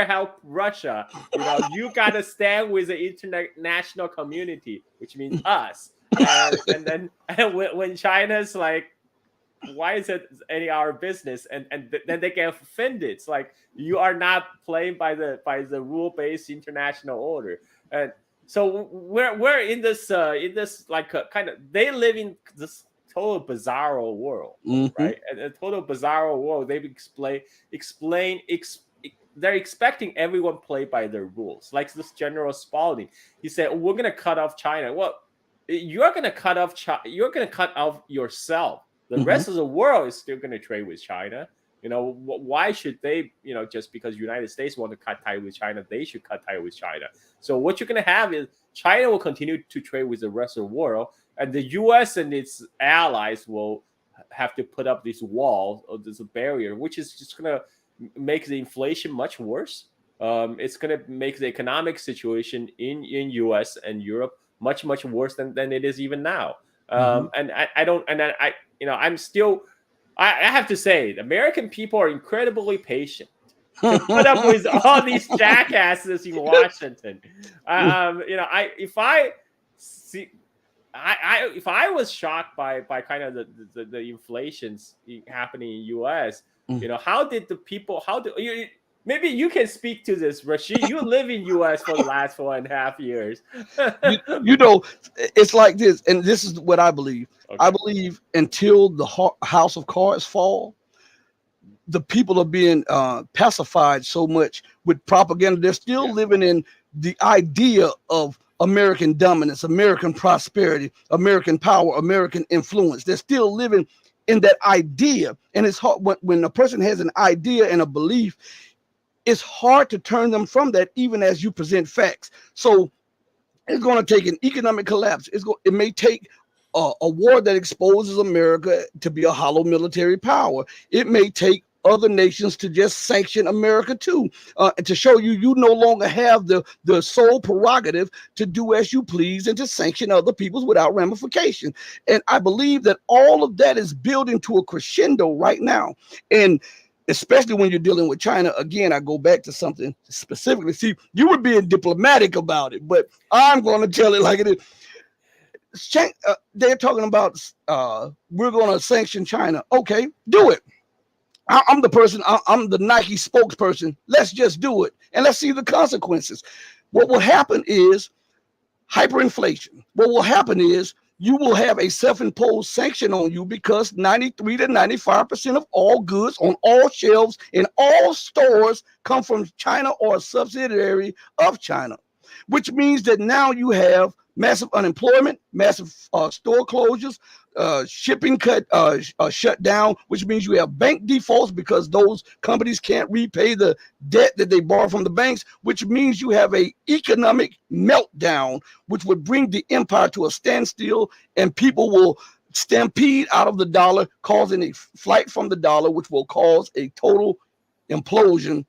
help Russia. You gotta stand with the international community, which means us. And when China's like, why is it any our business? And then they get offended. It's like, you are not playing by the rule-based international order. And so we're in this like kind of, they live in this total bizarro world, right? And a total bizarro world. They've they're expecting everyone play by their rules. Like this General Spaulding, he said, we're gonna cut off China. Well, you're gonna cut off yourself. The rest of the world is still gonna trade with China. Why should they, just because United States want to cut tie with China, they should cut tie with China. So what you're going to have is China will continue to trade with the rest of the world, and the U.S. and its allies will have to put up this wall or this barrier, which is just going to make the inflation much worse. It's going to make the economic situation in U.S. and Europe much, much worse than it is even now. And I have to say, the American people are incredibly patient to put up with all these jackasses in Washington. If I was shocked by kind of the inflations happening in U.S., how did the people? Maybe you can speak to this, Rashid. You live in U.S. for the last 4.5 years. It's like this, and this is what I believe. Okay. I believe until the house of cards fall, the people are being pacified so much with propaganda. They're still living in the idea of American dominance, American prosperity, American power, American influence. They're still living in that idea. And it's hard when a person has an idea and a belief, it's hard to turn them from that, even as you present facts. So it's going to take an economic collapse. It may take a war that exposes America to be a hollow military power. It may take other nations to just sanction America too, to show you no longer have the sole prerogative to do as you please and to sanction other peoples without ramification. And I believe that all of that is building to a crescendo right now. And especially when you're dealing with China. Again, I go back to something specifically. See, you were being diplomatic about it, but I'm going to tell it like it is. They're talking about we're going to sanction China. Okay, do it. I'm the person. I'm the Nike spokesperson. Let's just do it, and let's see the consequences. What will happen is hyperinflation. What will happen is you will have a self-imposed sanction on you because 93 to 95% of all goods on all shelves in all stores come from China or a subsidiary of China, which means that now you have massive unemployment, massive store closures, shipping shut down, which means you have bank defaults because those companies can't repay the debt that they borrow from the banks, which means you have a economic meltdown, which would bring the empire to a standstill, and people will stampede out of the dollar, causing a flight from the dollar, which will cause a total implosion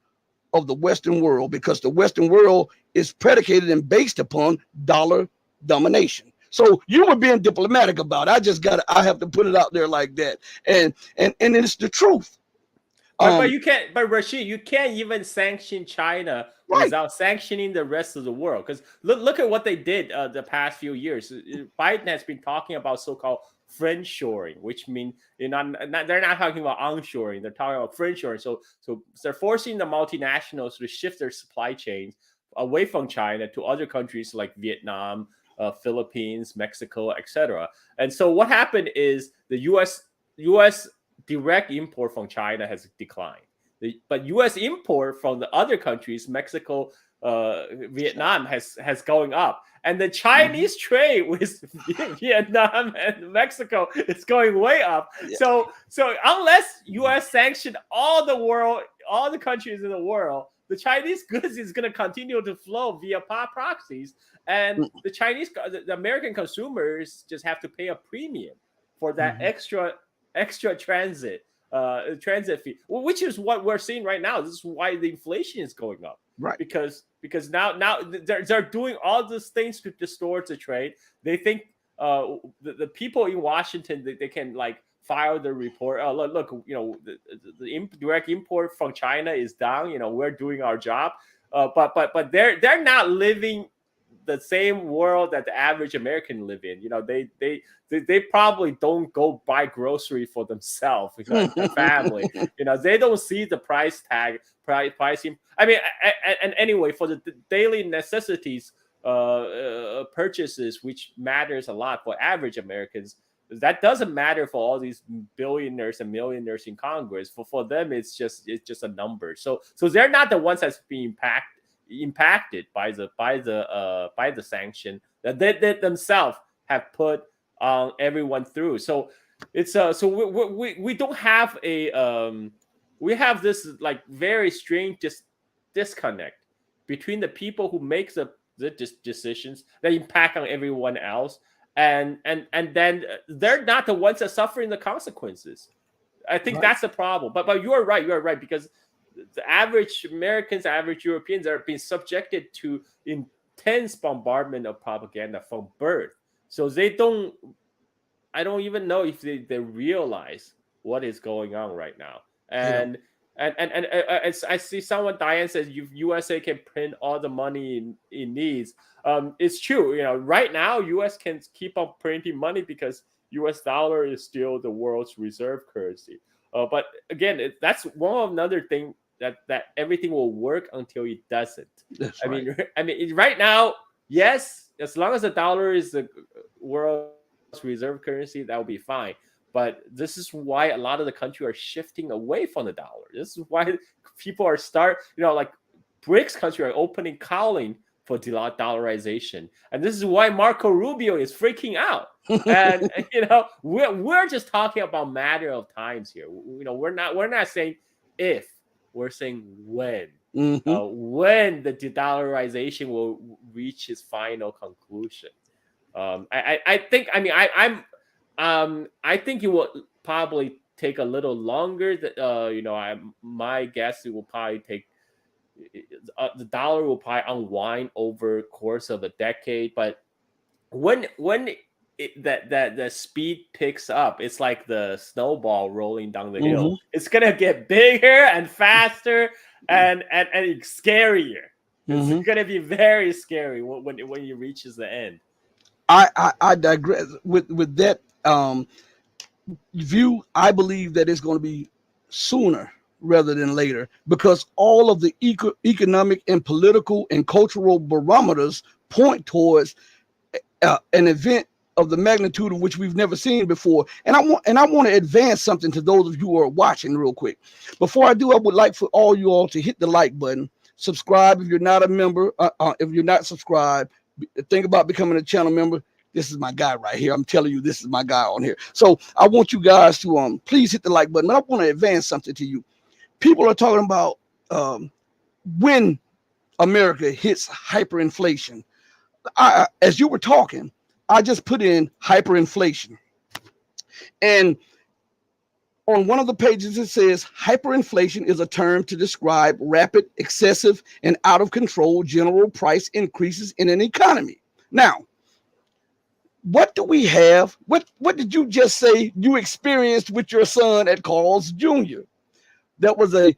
of the Western world, because the Western world is predicated and based upon dollar domination. So you were being diplomatic about it. I have to put it out there like that. And it's the truth. But you can't. But Rashid, you can't even sanction China Right. without sanctioning the rest of the world. Because look at what they did the past few years. Biden has been talking about so-called friendshoring, which means they're not talking about onshoring. They're talking about friendshoring. So they're forcing the multinationals to shift their supply chains away from China to other countries like Vietnam, Philippines, Mexico, etc. And so what happened is the U.S. direct import from China has declined, but U.S. import from the other countries, Mexico, Vietnam, has going up, and the Chinese trade with Vietnam and Mexico is going way up. Yeah. So unless U.S. sanction all the countries in the world, the Chinese goods is going to continue to flow via proxies, and the American consumers just have to pay a premium for that extra transit fee, which is what we're seeing right now. This is why the inflation is going up, right? Because now they're doing all these things to distort the trade. They think the people in Washington, they can like file the report. Oh, look, the direct import from China is down. We're doing our job, but they're not living the same world that the average American live in. They probably don't go buy grocery for themselves, like the family. They don't see the price tag, pricing. I mean, and anyway, for the daily necessities purchases, which matters a lot for average Americans, that doesn't matter for all these billionaires and millionaires in Congress. For them, it's just a number. So they're not the ones that's being impacted by the sanction that they themselves have put on everyone through. So it's so we don't have we have this like very strange disconnect between the people who make the decisions that impact on everyone else, and then they're not the ones that are suffering the consequences. I think that's the problem. But you are right, because the average Americans, average Europeans are being subjected to intense bombardment of propaganda from birth. So I don't even know if they realize what is going on right now. And I see someone, Diane says, USA can print all the money it needs. It's true. Right now, US can keep on printing money because US dollar is still the world's reserve currency. But again, that's another thing that everything will work until it doesn't. That's I mean, right now, yes, as long as the dollar is the world's reserve currency, that will be fine. But this is why a lot of the country are shifting away from the dollar. This is why people are like BRICS country are calling for dollarization, and this is why Marco Rubio is freaking out. And we're just talking about matter of times here. We're not saying if, we're saying when. When the de-dollarization will reach its final conclusion. I think. I mean, I think it will probably take a little longer. My guess it will probably take. The dollar will probably unwind over the course of a decade, but when that the speed picks up. It's like the snowball rolling down the hill. Mm-hmm. It's gonna get bigger and faster and scarier. It's Mm-hmm. gonna be very scary when it reaches the end. I digress with that view. I believe that it's going to be sooner rather than later, because all of the economic and political and cultural barometers point towards an event of the magnitude of which we've never seen before. And I want to advance something to those of you who are watching real quick. Before I do, I would like for all you all to hit the like button, subscribe if you're not a member. If you're not subscribed, think about becoming a channel member. This is my guy right here. I'm telling you, this is my guy on here. So I want you guys to please hit the like button. But I want to advance something to you. People are talking about when America hits hyperinflation. As you were talking, I just put in hyperinflation. And on one of the pages, it says hyperinflation is a term to describe rapid, excessive, and out of control general price increases in an economy. Now, what do we have? What did you just say you experienced with your son at Carl's Jr.? That was a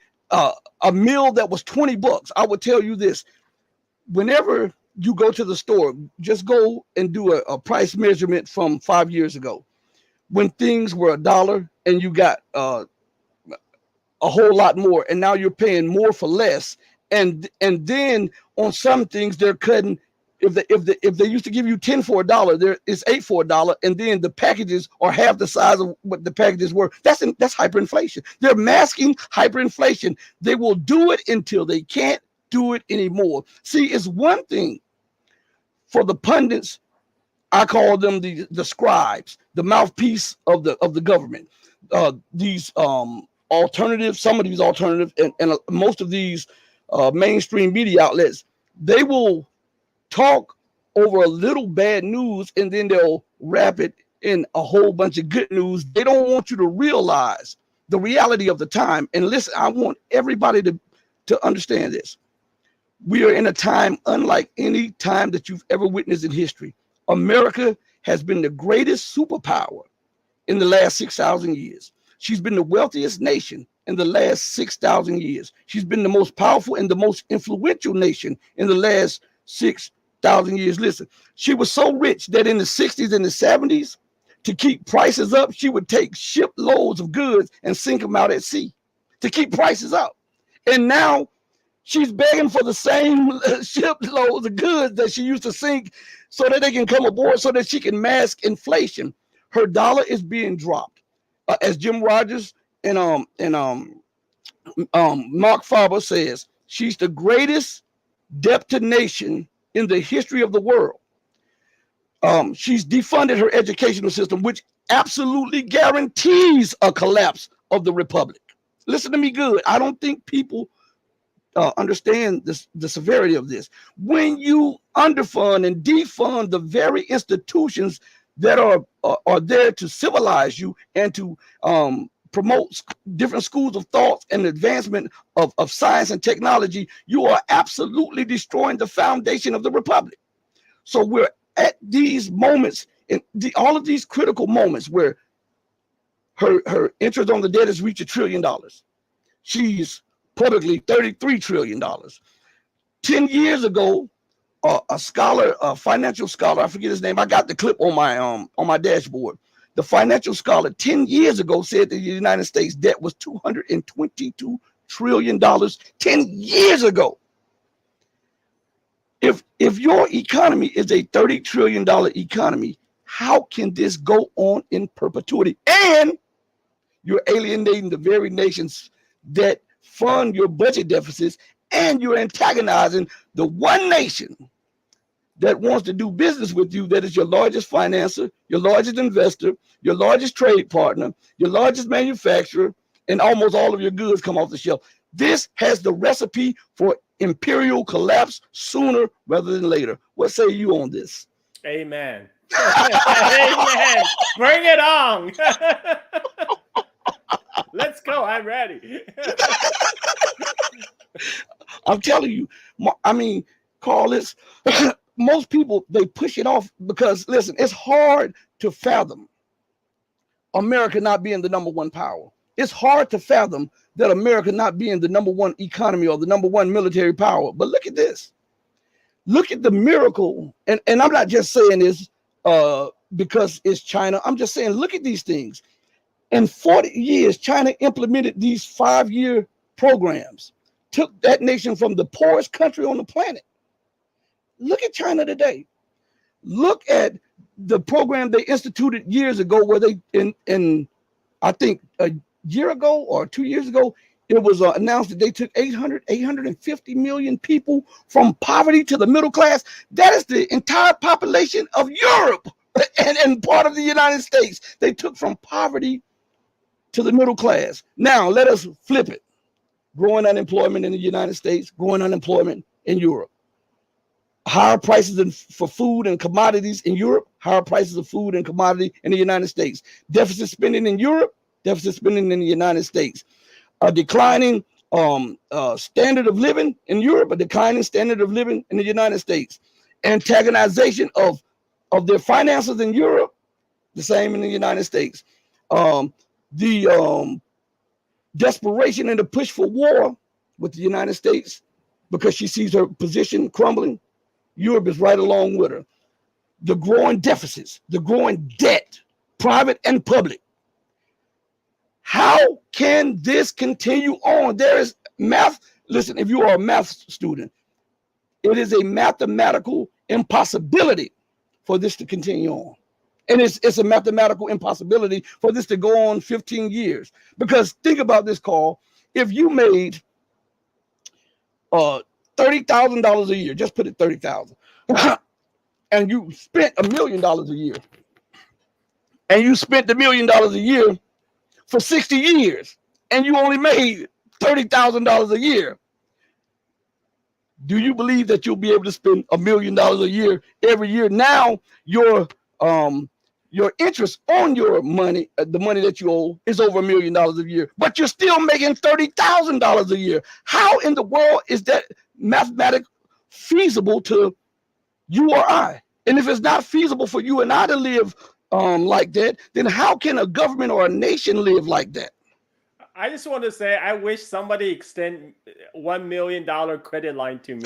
meal that was $20. I would tell you this: whenever you go to the store, just go and do a price measurement from 5 years ago, when things were $1 and you got a whole lot more, and now you're paying more for less. And then on some things they're cutting. If they used to give you 10 for $1, there is 8 for $1, and then the packages are half the size of what the packages were. That's hyperinflation. They're masking hyperinflation. They will do it until they can't do it anymore. See, it's one thing for the pundits. I call them the scribes, the mouthpiece of the government. These alternatives, some of these alternatives, and most of these mainstream media outlets, they will talk over a little bad news and then they'll wrap it in a whole bunch of good news. They don't want you to realize the reality of the time. And listen, I want everybody to understand this. We are in a time unlike any time that you've ever witnessed in history. America has been the greatest superpower in the last 6,000 years. She's been the wealthiest nation in the last 6,000 years. She's been the most powerful and the most influential nation in the last 6,000 years. Listen, she was so rich that in the 60s and the 70s, to keep prices up, she would take shiploads of goods and sink them out at sea to keep prices up. And now she's begging for the same shiploads of goods that she used to sink so that they can come aboard, so that she can mask inflation. Her dollar is being dropped. As Jim Rogers and Mark Faber says, she's the greatest debtor nation in the history of the world. She's defunded her educational system, which absolutely guarantees a collapse of the republic. Listen to me good. I don't think people understand the severity of this. When you underfund and defund the very institutions that are there to civilize you and to promote different schools of thought and advancement of science and technology, you are absolutely destroying the foundation of the republic. So we're at these moments, in all of these critical moments, where her interest on the debt has reached $1 trillion. She's publicly $33 trillion. 10 years ago, a scholar, a financial scholar, I forget his name, I got the clip on my dashboard. The financial scholar 10 years ago said that the United States debt was $222 trillion 10 years ago. If your economy is a $30 trillion economy, how can this go on in perpetuity? And you're alienating the very nations that fund your budget deficits, and you're antagonizing the one nation that wants to do business with you, that is your largest financer, your largest investor, your largest trade partner, your largest manufacturer, and almost all of your goods come off the shelf. This has the recipe for imperial collapse sooner rather than later. What say you on this? Amen. Amen. Bring it on. Let's go. I'm ready. I'm telling you, I mean, Carl, most people, they push it off because, listen, it's hard to fathom America not being the number one power. It's hard to fathom that America not being the number one economy or the number one military power. But look at this. Look at the miracle. And I'm not just saying this because it's China. I'm just saying, look at these things. In 40 years, China implemented these 5-year programs, took that nation from the poorest country on the planet. Look at China today. Look at the program they instituted years ago, where they, in I think a year ago or 2 years ago, it was announced that they took 850 million people from poverty to the middle class. That is the entire population of Europe and part of the United States. They took from poverty to the middle class. Now let us flip it. Growing unemployment in the United States, growing unemployment in Europe. Higher prices for food and commodities in Europe, higher prices of food and commodity in the United States. Deficit spending in Europe, deficit spending in the United States. A declining standard of living in Europe, a declining standard of living in the United States. Antagonization of their finances in Europe, the same in the United States. The desperation and the push for war with the United States because she sees her position crumbling. Europe is right along with her. The growing deficits, the growing debt, private and public. How can this continue on? There is math. Listen, if you are a math student, it is a mathematical impossibility for this to continue on. And it's a mathematical impossibility for this to go on 15 years. Because think about this, Carl. If you made $30,000 a year, just put it 30,000, and you spent $1 million a year, and you spent $1 million a year for 60 years, and you only made $30,000 a year, do you believe that you'll be able to spend $1 million a year every year? Now your interest on your money, the money that you owe, is over $1 million a year, but you're still making $30,000 a year. How in the world is that mathematically feasible to you or I? And if it's not feasible for you and I to live like that, then how can a government or a nation live like that? I just want to say, I wish somebody extend $1 million credit line to me.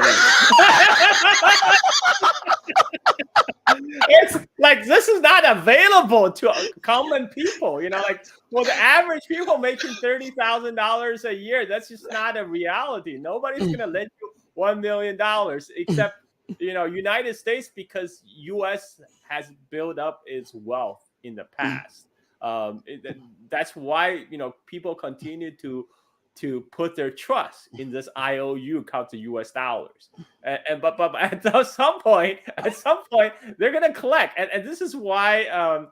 It's like, this is not available to common people, you know, like for the average people making $30,000 a year, that's just not a reality. Nobody's going to lend you $1 million except, you know, United States, because US has built up its wealth in the past. That's why, you know, people continue to put their trust in this IOU called the US dollars. But at some point, they're gonna collect. And this is why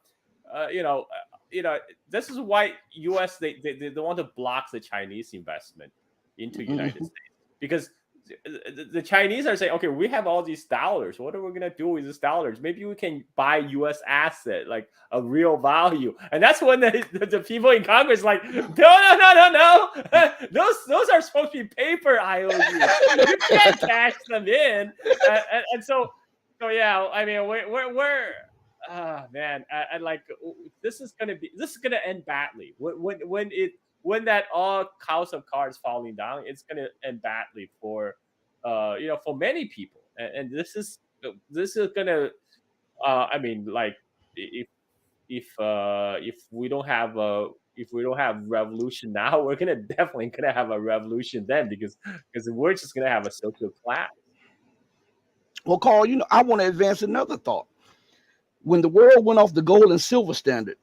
this is why US they want to block the Chinese investment into United States, because the Chinese are saying, okay, we have all these dollars. What are we gonna do with these dollars? Maybe we can buy U.S. asset, like a real value. And that's when the people in Congress like, no. Those are supposed to be paper IOUs. You can't cash them in. And so yeah. I mean, we're like, this is gonna end badly. When that all house of cards falling down, it's going to end badly for for many people. And this is going to I mean, like, if we don't have revolution now, we're definitely gonna have a revolution then, because we're just gonna have a social class. Well, Carl, you know, I want to advance another thought. When the world went off the gold and silver standard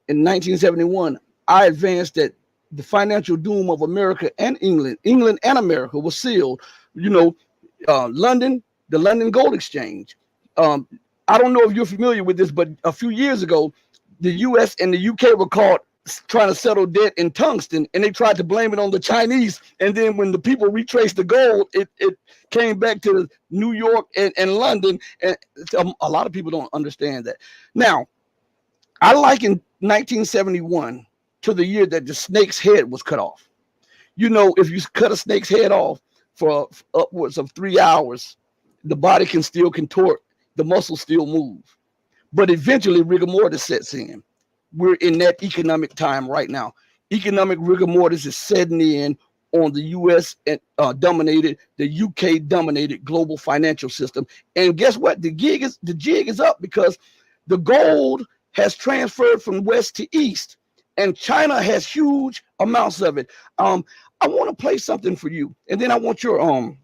in 1971, I advanced that the financial doom of America and England and America was sealed. You know, London, the London Gold Exchange. I don't know if you're familiar with this, but a few years ago, the U.S. and the U.K. were caught trying to settle debt in tungsten, and they tried to blame it on the Chinese. And then when the people retraced the gold, it came back to New York and London. And a lot of people don't understand that. Now, I liken 1971 to the year that the snake's head was cut off. You know, if you cut a snake's head off for upwards of 3 hours, the body can still contort, the muscles still move. But eventually rigor mortis sets in. We're in that economic time right now. Economic rigor mortis is setting in on the US dominated, the UK dominated global financial system. And guess what? The jig is up, because the gold has transferred from west to east, and China has huge amounts of it. I want to play something for you, and then I want your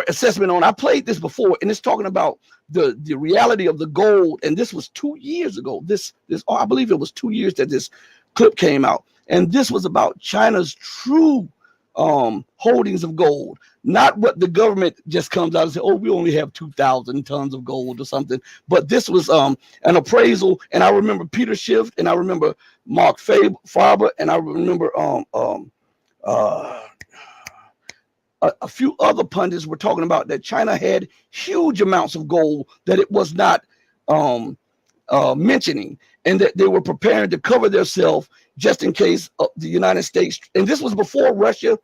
assessment on. I played this before, and it's talking about the reality of the gold. And this was 2 years ago. This I believe it was 2 years that this clip came out, and this was about China's true holdings of gold, not what the government just comes out and say, oh, we only have 2,000 tons of gold or something. But this was an appraisal, and I remember Peter Schiff, and I remember Mark Faber, and I remember a few other pundits were talking about that China had huge amounts of gold that it was not mentioning, and that they were preparing to cover themselves just in case the United States, and this was before Russia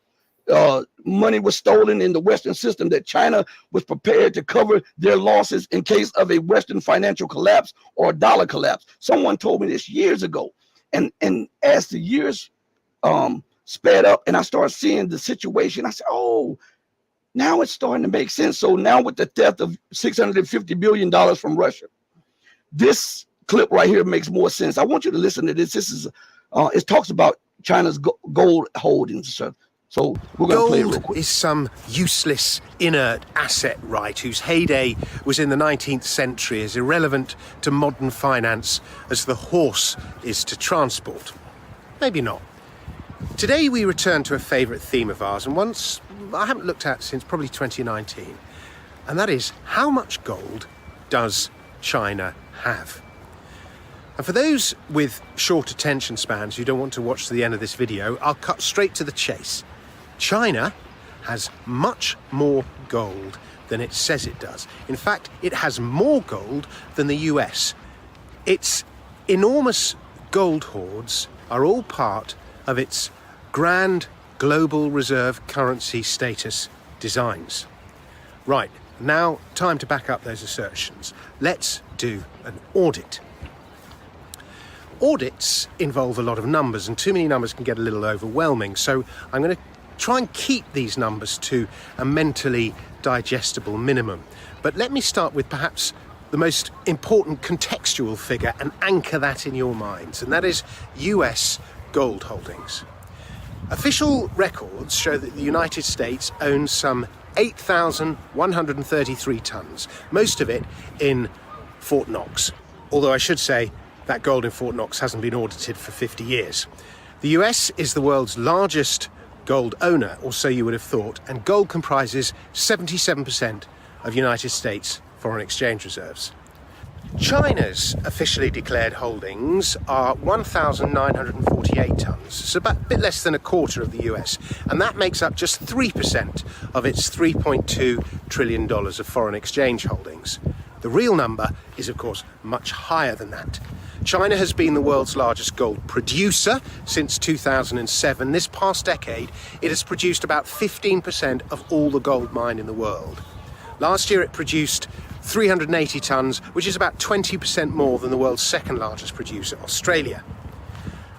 money was stolen in the Western system, that China was prepared to cover their losses in case of a Western financial collapse or a dollar collapse. Someone told me this years ago, and as the years sped up and I started seeing the situation, I said, oh, now it's starting to make sense. So now with the theft of $650 billion from Russia, this clip right here makes more sense. I want you to listen to this. This is it talks about China's gold holdings. So we're going to play it real quick. Gold is some useless, inert asset, right, whose heyday was in the 19th century, as irrelevant to modern finance as the horse is to transport. Maybe not. Today we return to a favourite theme of ours, and once I haven't looked at since probably 2019, and that is, how much gold does China have? And for those with short attention spans who don't want to watch to the end of this video, I'll cut straight to the chase. China has much more gold than it says it does. In fact, it has more gold than the US. Its enormous gold hoards are all part of its grand global reserve currency status designs. Right, now time to back up those assertions. Let's do an audit. Audits involve a lot of numbers, and too many numbers can get a little overwhelming, so I'm going to try and keep these numbers to a mentally digestible minimum. But let me start with perhaps the most important contextual figure and anchor that in your minds, and that is US gold holdings. Official records show that the United States owns some 8,133 tons, most of it in Fort Knox. Although I should say that gold in Fort Knox hasn't been audited for 50 years. The US is the world's largest gold owner, or so you would have thought, and gold comprises 77% of United States foreign exchange reserves. China's officially declared holdings are 1,948 tons, so about a bit less than a quarter of the US, and that makes up just 3% of its $3.2 trillion of foreign exchange holdings. The real number is, of course, much higher than that. China has been the world's largest gold producer since 2007. This past decade, it has produced about 15% of all the gold mined in the world. Last year, it produced 380 tons, which is about 20% more than the world's second largest producer, Australia.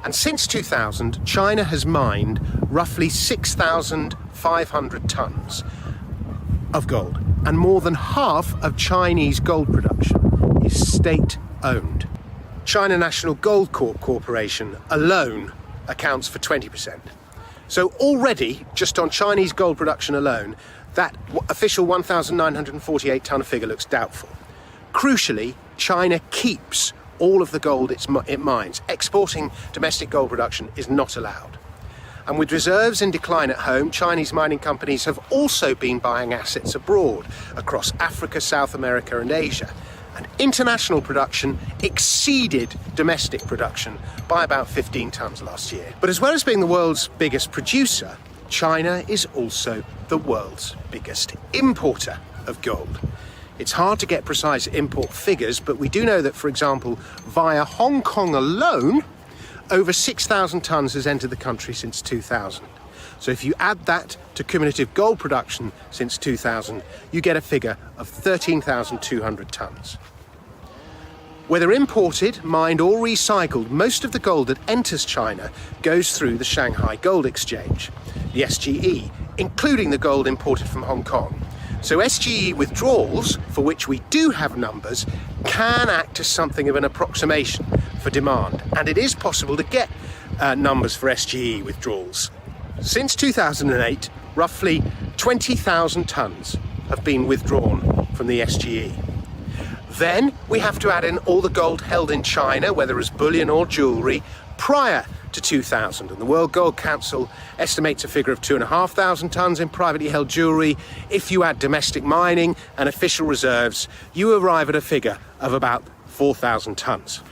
And since 2000, China has mined roughly 6,500 tons of gold, and more than half of Chinese gold production is state-owned. China National Gold Corporation alone accounts for 20%. So already, just on Chinese gold production alone, that official 1,948 ton figure looks doubtful. Crucially, China keeps all of the gold it mines. Exporting domestic gold production is not allowed. And with reserves in decline at home, Chinese mining companies have also been buying assets abroad, across Africa, South America and Asia. And international production exceeded domestic production by about 15 tons last year. But as well as being the world's biggest producer, China is also the world's biggest importer of gold. It's hard to get precise import figures, but we do know that, for example, via Hong Kong alone, over 6,000 tons has entered the country since 2000. So if you add that to cumulative gold production since 2000, you get a figure of 13,200 tonnes. Whether imported, mined or recycled, most of the gold that enters China goes through the Shanghai Gold Exchange, the SGE, including the gold imported from Hong Kong. So SGE withdrawals, for which we do have numbers, can act as something of an approximation for demand. And it is possible to get numbers for SGE withdrawals. Since 2008, roughly 20,000 tonnes have been withdrawn from the SGE. Then we have to add in all the gold held in China, whether as bullion or jewellery, prior to 2000. And the World Gold Council estimates a figure of 2,500 tonnes in privately held jewellery. If you add domestic mining and official reserves, you arrive at a figure of about 4,000 tonnes.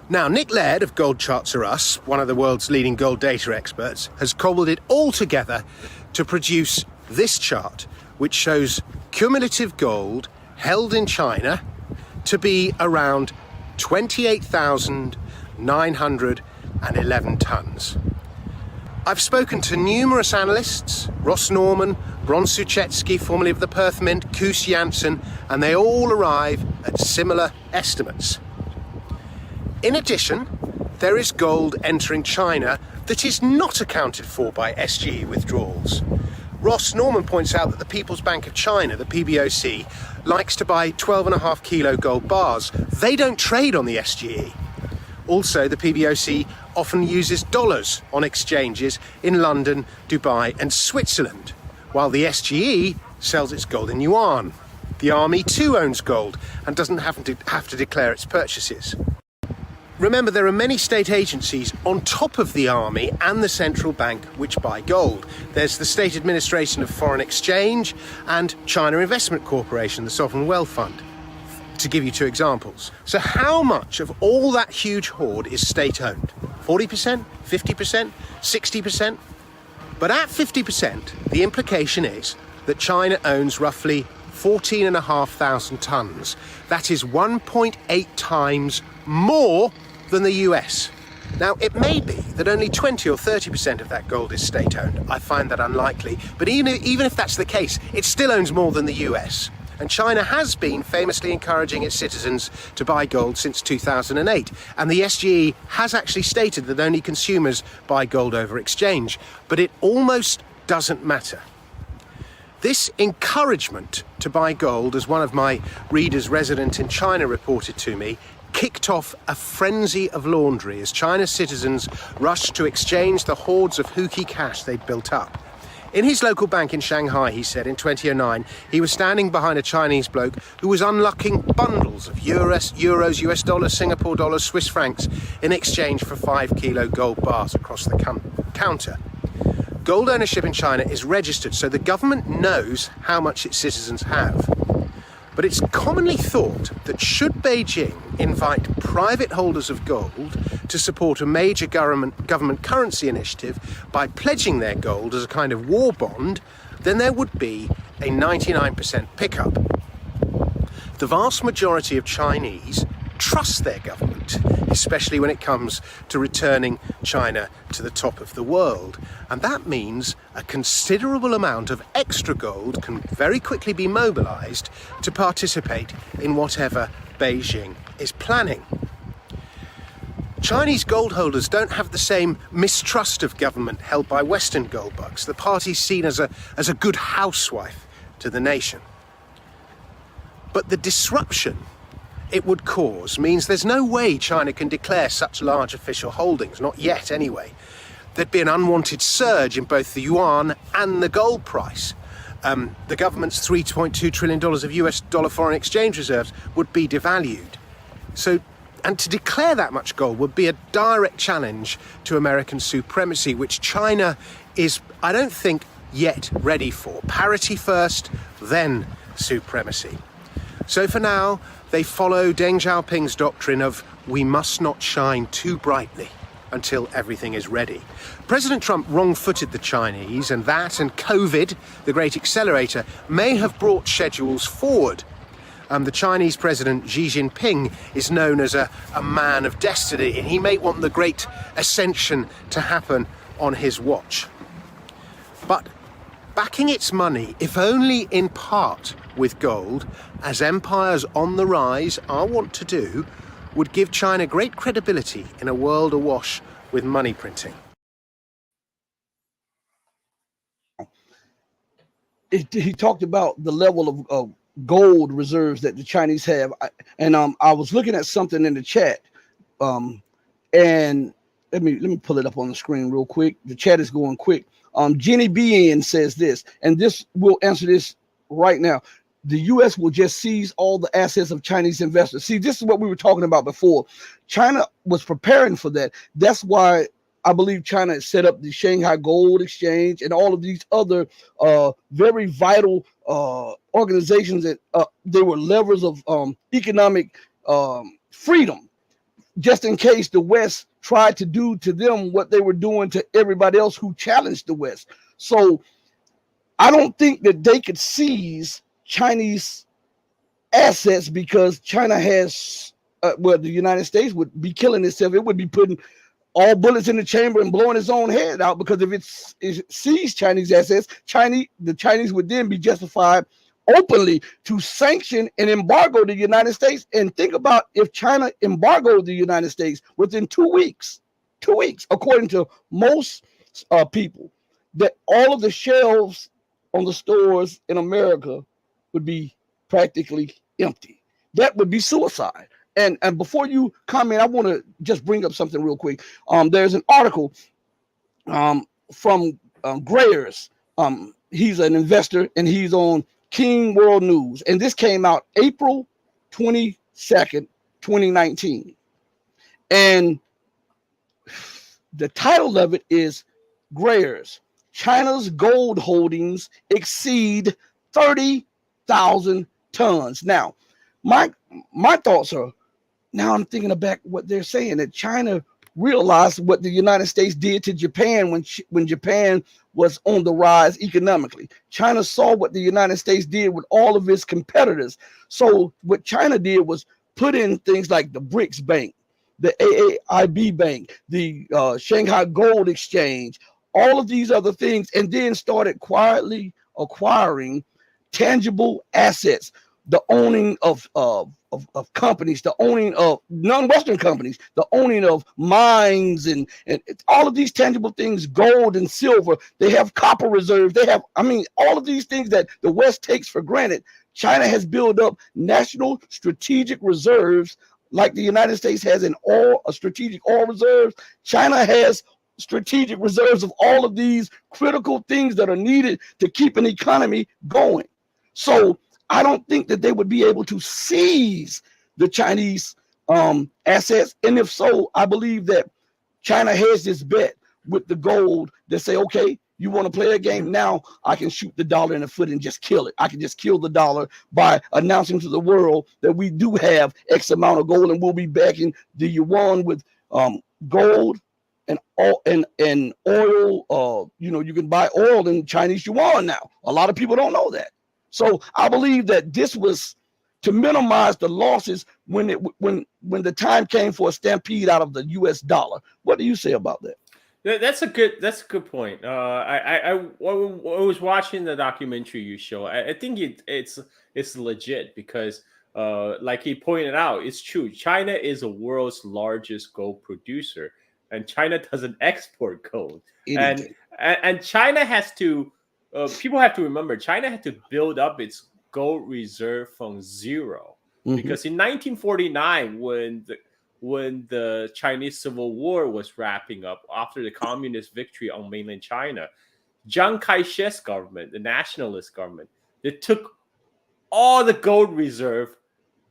Now, Nick Laird of Gold Charts Are Us, one of the world's leading gold data experts, has cobbled it all together to produce this chart, which shows cumulative gold held in China to be around 28,911 tonnes. I've spoken to numerous analysts, Ross Norman, Bron Suchetsky, formerly of the Perth Mint, Koos Janssen, and they all arrive at similar estimates. In addition, there is gold entering China that is not accounted for by SGE withdrawals. Ross Norman points out that the People's Bank of China, the PBOC, likes to buy 12.5 kilo gold bars. They don't trade on the SGE. Also, the PBOC often uses dollars on exchanges in London, Dubai and Switzerland, while the SGE sells its gold in yuan. The army too owns gold and doesn't have to declare its purchases. Remember, there are many state agencies on top of the army and the central bank which buy gold. There's the State Administration of Foreign Exchange and China Investment Corporation, the Sovereign Wealth Fund, to give you two examples. So how much of all that huge hoard is state-owned? 40%? 50%? 60%? But at 50%, the implication is that China owns roughly 14,500 tonnes. That is 1.8 times more than the US. Now, it may be that only 20 or 30% of that gold is state-owned. I find that unlikely, but even if that's the case, it still owns more than the US. And China has been famously encouraging its citizens to buy gold since 2008. And the SGE has actually stated that only consumers buy gold over exchange, but it almost doesn't matter. This encouragement to buy gold, as one of my readers resident in China reported to me, kicked off a frenzy of laundry as China's citizens rushed to exchange the hordes of hooky cash they'd built up. In his local bank in Shanghai, he said, in 2009, he was standing behind a Chinese bloke who was unlocking bundles of euros, US dollars, Singapore dollars, Swiss francs in exchange for 5 kilo gold bars across the counter. Gold ownership in China is registered, so the government knows how much its citizens have. But it's commonly thought that should Beijing invite private holders of gold to support a major government currency initiative by pledging their gold as a kind of war bond, then there would be a 99% pickup. The vast majority of Chinese trust their government, especially when it comes to returning China to the top of the world. And that means a considerable amount of extra gold can very quickly be mobilized to participate in whatever Beijing is planning. Chinese gold holders don't have the same mistrust of government held by Western gold bugs. The party's seen as a good housewife to the nation. But the disruption it would cause means there's no way China can declare such large official holdings, not yet anyway. There'd be an unwanted surge in both the yuan and the gold price. The government's $3.2 trillion of US dollar foreign exchange reserves would be devalued. And to declare that much gold would be a direct challenge to American supremacy, which China is, I don't think, yet ready for. Parity first, then supremacy. So for now, they follow Deng Xiaoping's doctrine of we must not shine too brightly until everything is ready. President Trump wrong-footed the Chinese, and that and COVID, the great accelerator, may have brought schedules forward. The Chinese President Xi Jinping is known as a man of destiny, and he may want the great ascension to happen on his watch. But backing its money, if only in part with gold, as empires on the rise are wont to do, would give China great credibility in a world awash with money printing. He talked about the level of gold reserves that the Chinese have, and I was looking at something in the chat, and let me pull it up on the screen real quick. The chat is going quick. Jenny BN says this, and this will answer this right now. The U.S. will just seize all the assets of Chinese investors. See, this is what we were talking about before. China was preparing for that. That's why I believe China set up the Shanghai Gold Exchange and all of these other very vital organizations that they were levers of economic freedom, just in case the West tried to do to them what they were doing to everybody else who challenged the West. So I don't think that they could seize Chinese assets because China has, well, the United States would be killing itself. It would be putting all bullets in the chamber and blowing its own head out, because if it seized Chinese assets, the Chinese would then be justified openly to sanction and embargo the United States. And think about if China embargoed the United States within 2 weeks, according to most people, that all of the shelves on the stores in America would be practically empty. That would be suicide. And before you comment, I want to just bring up something real quick. There's an article from Grayers. He's an investor and he's on King World News. And this came out April 22nd, 2019. And the title of it is Grayers: China's gold holdings exceed 30,000 tons. Now, my thoughts are, now I'm thinking about what they're saying, that China realized what the United States did to Japan when Japan was on the rise economically. China saw what the United States did with all of its competitors. So what China did was put in things like the BRICS Bank, the AAIB Bank, the Shanghai Gold Exchange, all of these other things, and then started quietly acquiring tangible assets, the owning of companies, the owning of non-Western companies, the owning of mines, and all of these tangible things, gold and silver. They have copper reserves. They have, all of these things that the West takes for granted. China has built up national strategic reserves, like the United States has a strategic oil reserves. China has strategic reserves of all of these critical things that are needed to keep an economy going. So I don't think that they would be able to seize the Chinese assets. And if so, I believe that China has this bet with the gold that say, okay, you want to play a game? Now I can shoot the dollar in the foot and just kill it. I can just kill the dollar by announcing to the world that we do have X amount of gold, and we'll be backing the yuan with gold and oil. You can buy oil in Chinese yuan now. A lot of people don't know that. So I believe that this was to minimize the losses when the time came for a stampede out of the U.S. dollar. What do you say about that? That's a good point. I was watching the documentary you show. I think it's legit because, like he pointed out, it's true. China is the world's largest gold producer, and China doesn't export gold. And China has to. People have to remember, China had to build up its gold reserve from zero, because in 1949, when the Chinese Civil War was wrapping up after the communist victory on mainland China, Chiang Kai-shek's government, the nationalist government, they took all the gold reserve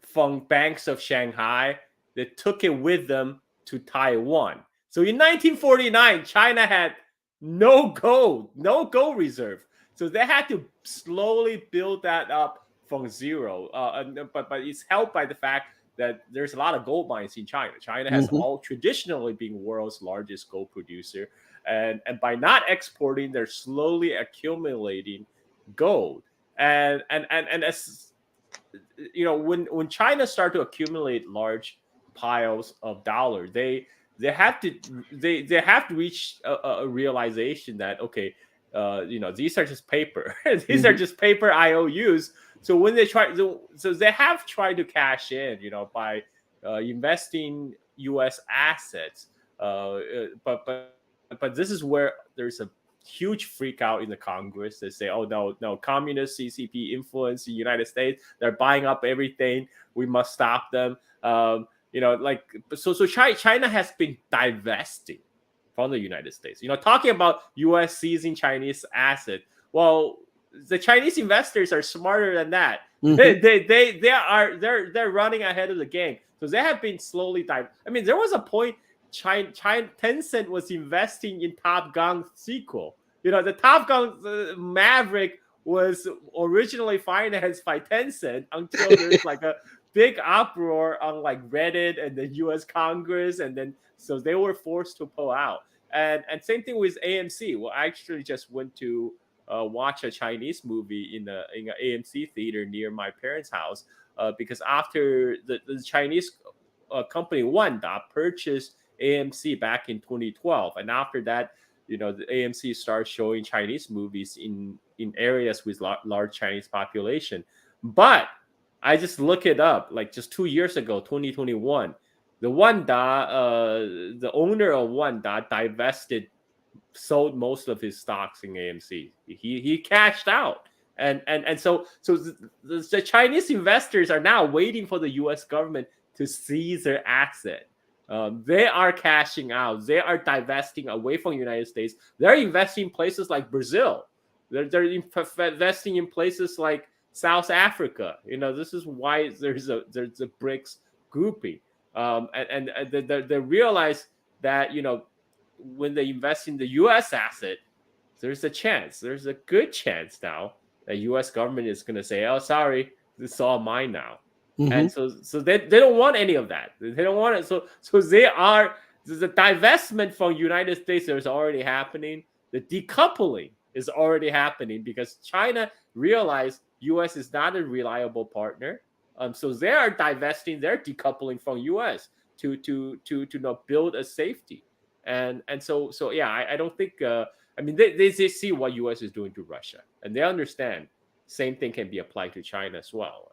from banks of Shanghai. They took it with them to Taiwan. So in 1949, China had no gold reserve. So they had to slowly build that up from zero. But it's helped by the fact that there's a lot of gold mines in China. China has all traditionally been world's largest gold producer. And by not exporting, they're slowly accumulating gold. And as when China started to accumulate large piles of dollars, they have to reach a realization that, okay, these are just paper. These are just paper IOUs. So when they try, so they have tried to cash in, by investing U.S. assets. But this is where there's a huge freak out in the Congress. They say, "Oh no, communist CCP influence the United States. They're buying up everything. We must stop them." So China has been divesting from the United States. Talking about U.S. seizing Chinese assets. Well, the Chinese investors are smarter than that. They're running ahead of the game. So they have been slowly there was a point Tencent was investing in Top Gun sequel. The Top Gun Maverick was originally financed by Tencent until there's like a big uproar on like Reddit and the U.S. Congress, and then so they were forced to pull out. And same thing with AMC. Well, I actually just went to watch a Chinese movie in an AMC theater near my parents' house because after the Chinese company Wanda purchased AMC back in 2012, and after that, the AMC started showing Chinese movies in areas with large Chinese population. But I just look it up, like just 2 years ago, 2021, the owner of Wanda sold most of his stocks in AMC. He cashed out, and so the Chinese investors are now waiting for the U.S. government to seize their asset. They are cashing out. They are divesting away from the United States. They're investing in places like Brazil. They're investing in places like South Africa. This is why there's a BRICS grouping. And they realize that when they invest in the U.S. asset, there's a good chance now that U.S. government is going to say, "Oh, sorry, this is all mine now." And so they don't want any of that. They don't want it. So the divestment from United States is already happening. The decoupling is already happening because China realized U.S. is not a reliable partner. So they are divesting, they're decoupling from U.S. to build a safety. And so yeah, I don't think they see what U.S. is doing to Russia, and they understand same thing can be applied to China as well.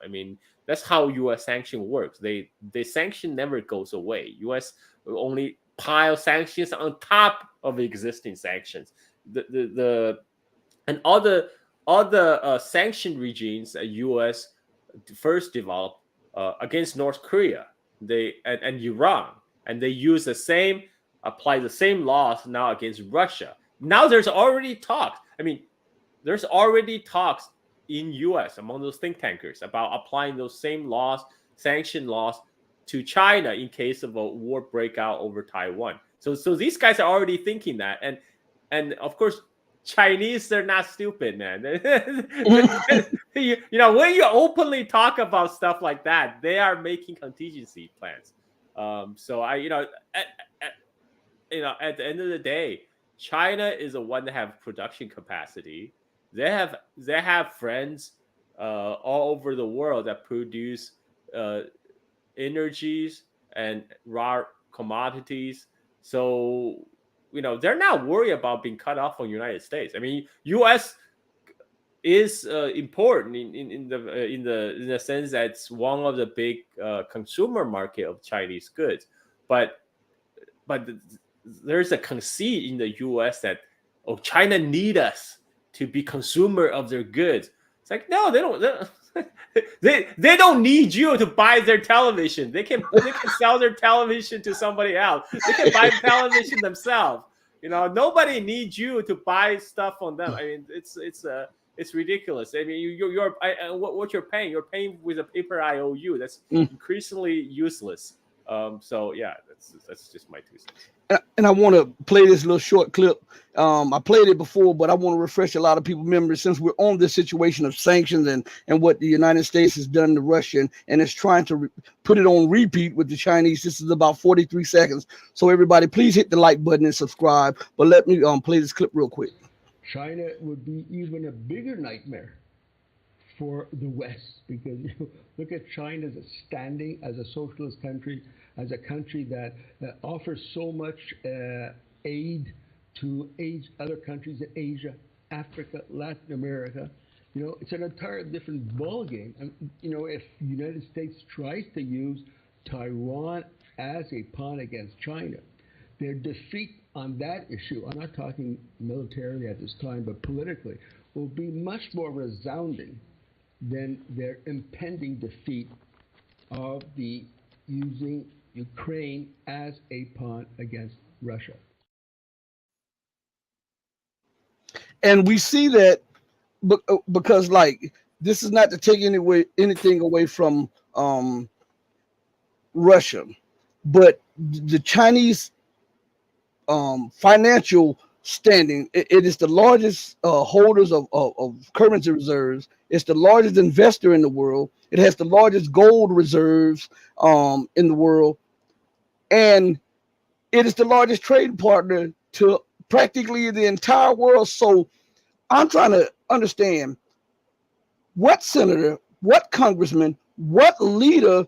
That's how U.S. sanction works. The sanction never goes away. U.S. will only pile sanctions on top of existing sanctions. And all the sanction regimes that U.S. first developed against North Korea, and Iran, and they apply the same laws now against Russia. Now there's already talks. There's already talks in U.S. among those think tankers about applying those same laws, sanction laws, to China in case of a war breakout over Taiwan. So these guys are already thinking that, and of course, Chinese, they're not stupid, man. When you openly talk about stuff like that, they are making contingency plans. At the end of the day, China is the one that have production capacity. They have friends all over the world that produce energies and raw commodities. So they're not worried about being cut off from the United States. U.S. is important in the sense that it's one of the big consumer market of Chinese goods, but there's a conceit in the U.S. that China need us to be consumer of their goods. It's like, no, they don't. They don't need you to buy their television. They can sell their television to somebody else. They can buy television themselves. Nobody needs you to buy stuff from them. It's ridiculous. What you're paying with a paper IOU. That's increasingly useless. So yeah, that's just my 2 cents. And I want to play this little short clip. I played it before, but I want to refresh a lot of people's memories since we're on this situation of sanctions and what the United States has done to Russia and is trying to put it on repeat with the Chinese. This is about 43 seconds. So everybody, please hit the like button and subscribe. But let me play this clip real quick. China would be even a bigger nightmare for the West, because look at China's standing as a socialist country, as a country that offers so much aid to other countries in Asia, Africa, Latin America. It's an entirely different ballgame. And, if the United States tries to use Taiwan as a pawn against China, their defeat on that issue, I'm not talking militarily at this time, but politically, will be much more resounding than their impending defeat of the using Ukraine as a pawn against Russia. And we see that because, like, this is not to take anything away from Russia, but the Chinese financial standing, it is the largest holders of currency reserves. It's the largest investor in the world. It has the largest gold reserves in the world, and it is the largest trade partner to practically the entire world. So I'm trying to understand what senator, what congressman, what leader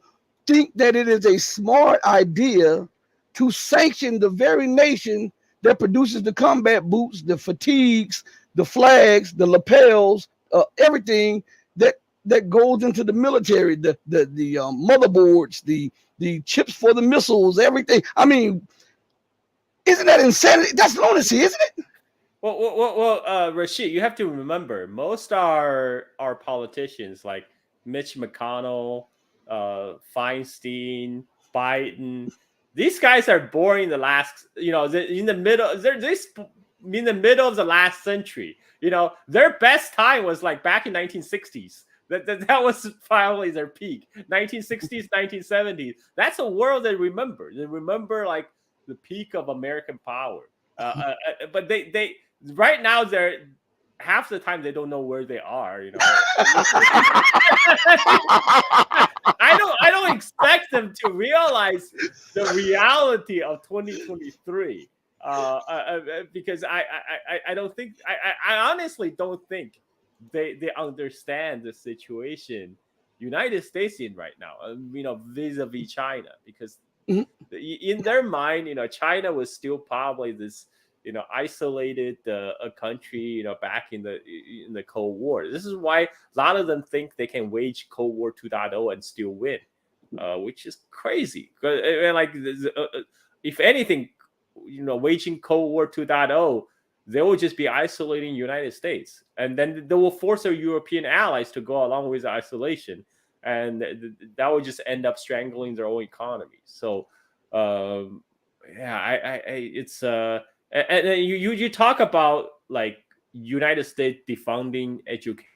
think that it is a smart idea to sanction the very nation that produces the combat boots, the fatigues, the flags, the lapels, everything that goes into the military, the motherboards, the chips for the missiles, everything. I mean, isn't that insanity? That's lunacy, isn't it? Well, Rashid, you have to remember, most are politicians like Mitch McConnell, Feinstein, Biden. These guys are born in the last, in the middle. They're in the middle of the last century. Their best time was like back in 1960s. That was probably their peak. 1960s, 1970s. That's a world they remember. They remember like the peak of American power. But they right now they're half the time they don't know where they are. I don't expect them to realize the reality of 2023. Because I don't think I honestly don't think they understand the situation United States in right now. Vis-a-vis China, because in their mind, China was still probably this, isolated a country, back in the Cold War. This is why a lot of them think they can wage Cold War 2.0 and still win, which is crazy. Like, if anything, waging Cold War 2.0, they will just be isolating United States, and then they will force their European allies to go along with the isolation, and that will just end up strangling their own economy. So, it's and you talk about like United States defunding education.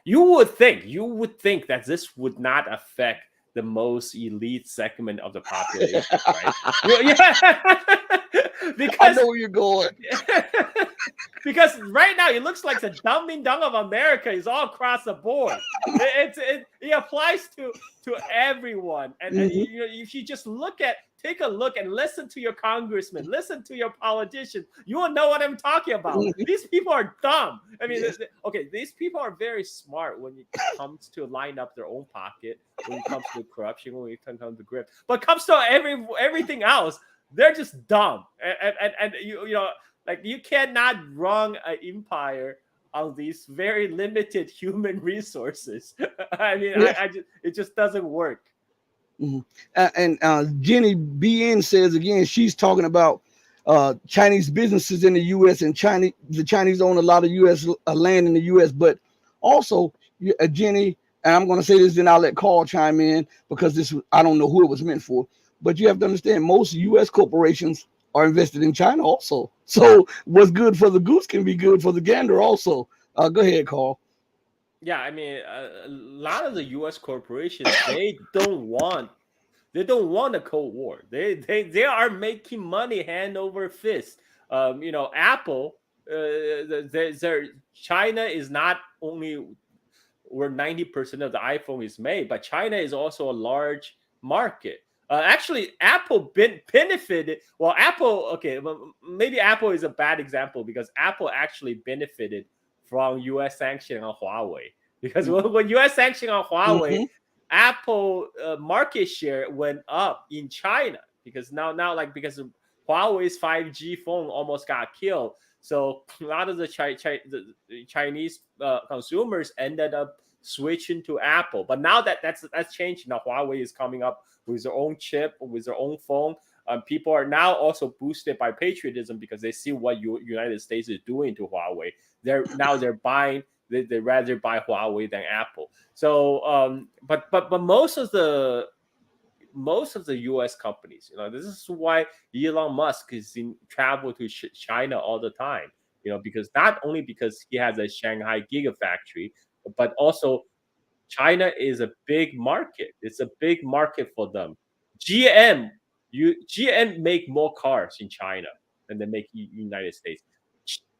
You would think that this would not affect the most elite segment of the population, right? Because I know where you're going. Because right now it looks like the dumbing down of America is all across the board. It applies to everyone, and if you just take a look and listen to your congressman, listen to your politicians, you will know what I'm talking about. These people are dumb. I mean, okay, these people are very smart when it comes to line up their own pocket, when it comes to corruption, when it comes to grip, but comes to everything else, they're just dumb. And like, you cannot run an empire on these very limited human resources. I mean, it just doesn't work. Mm-hmm. And Jenny BN says again, she's talking about Chinese businesses in the U.S. and the Chinese own a lot of U.S. land in the U.S. But also, Jenny, and I'm going to say this, then I'll let Carl chime in, because I don't know who it was meant for. But you have to understand, most U.S. corporations are invested in China also. So what's good for the goose can be good for the gander also. Go ahead, Carl. Yeah, I mean, a lot of the U.S. corporations, they don't want a Cold War. They are making money hand over fist. Apple, China is not only where 90% of the iPhone is made, but China is also a large market. Actually, Apple benefited. Well, maybe Apple is a bad example, because Apple actually benefited from U.S. sanction on Huawei. Because when U.S. sanction on Huawei, Apple market share went up in China, because now because Huawei's 5G phone almost got killed. So a lot of the Chinese consumers ended up switching to Apple. But now that's changed. Now Huawei is coming up with their own chip, with their own phone. People are now also boosted by patriotism because they see what United States is doing to Huawei. They're buying. They rather buy Huawei than Apple. So, but most of the U.S. companies, this is why Elon Musk is in travel to China all the time. Because not only because he has a Shanghai Gigafactory, but also China is a big market. It's a big market for them. GM make more cars in China than they make in the United States.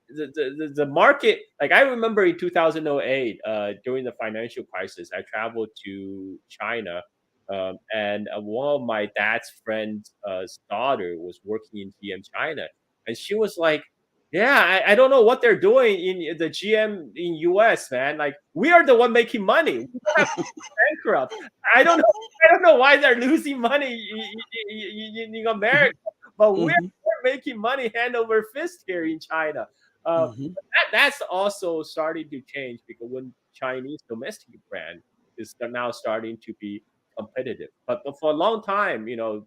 The market, like I remember in 2008, during the financial crisis, I traveled to China, and one of my dad's friend's daughter was working in GM China, and she was like, "Yeah, I don't know what they're doing in the GM in US, man. Like we are the one making money. We don't have to be bankrupt. I don't know why they're losing money in America, but we're making money hand over fist here in China." That's also starting to change because when Chinese domestic brand is now starting to be competitive, but for a long time, the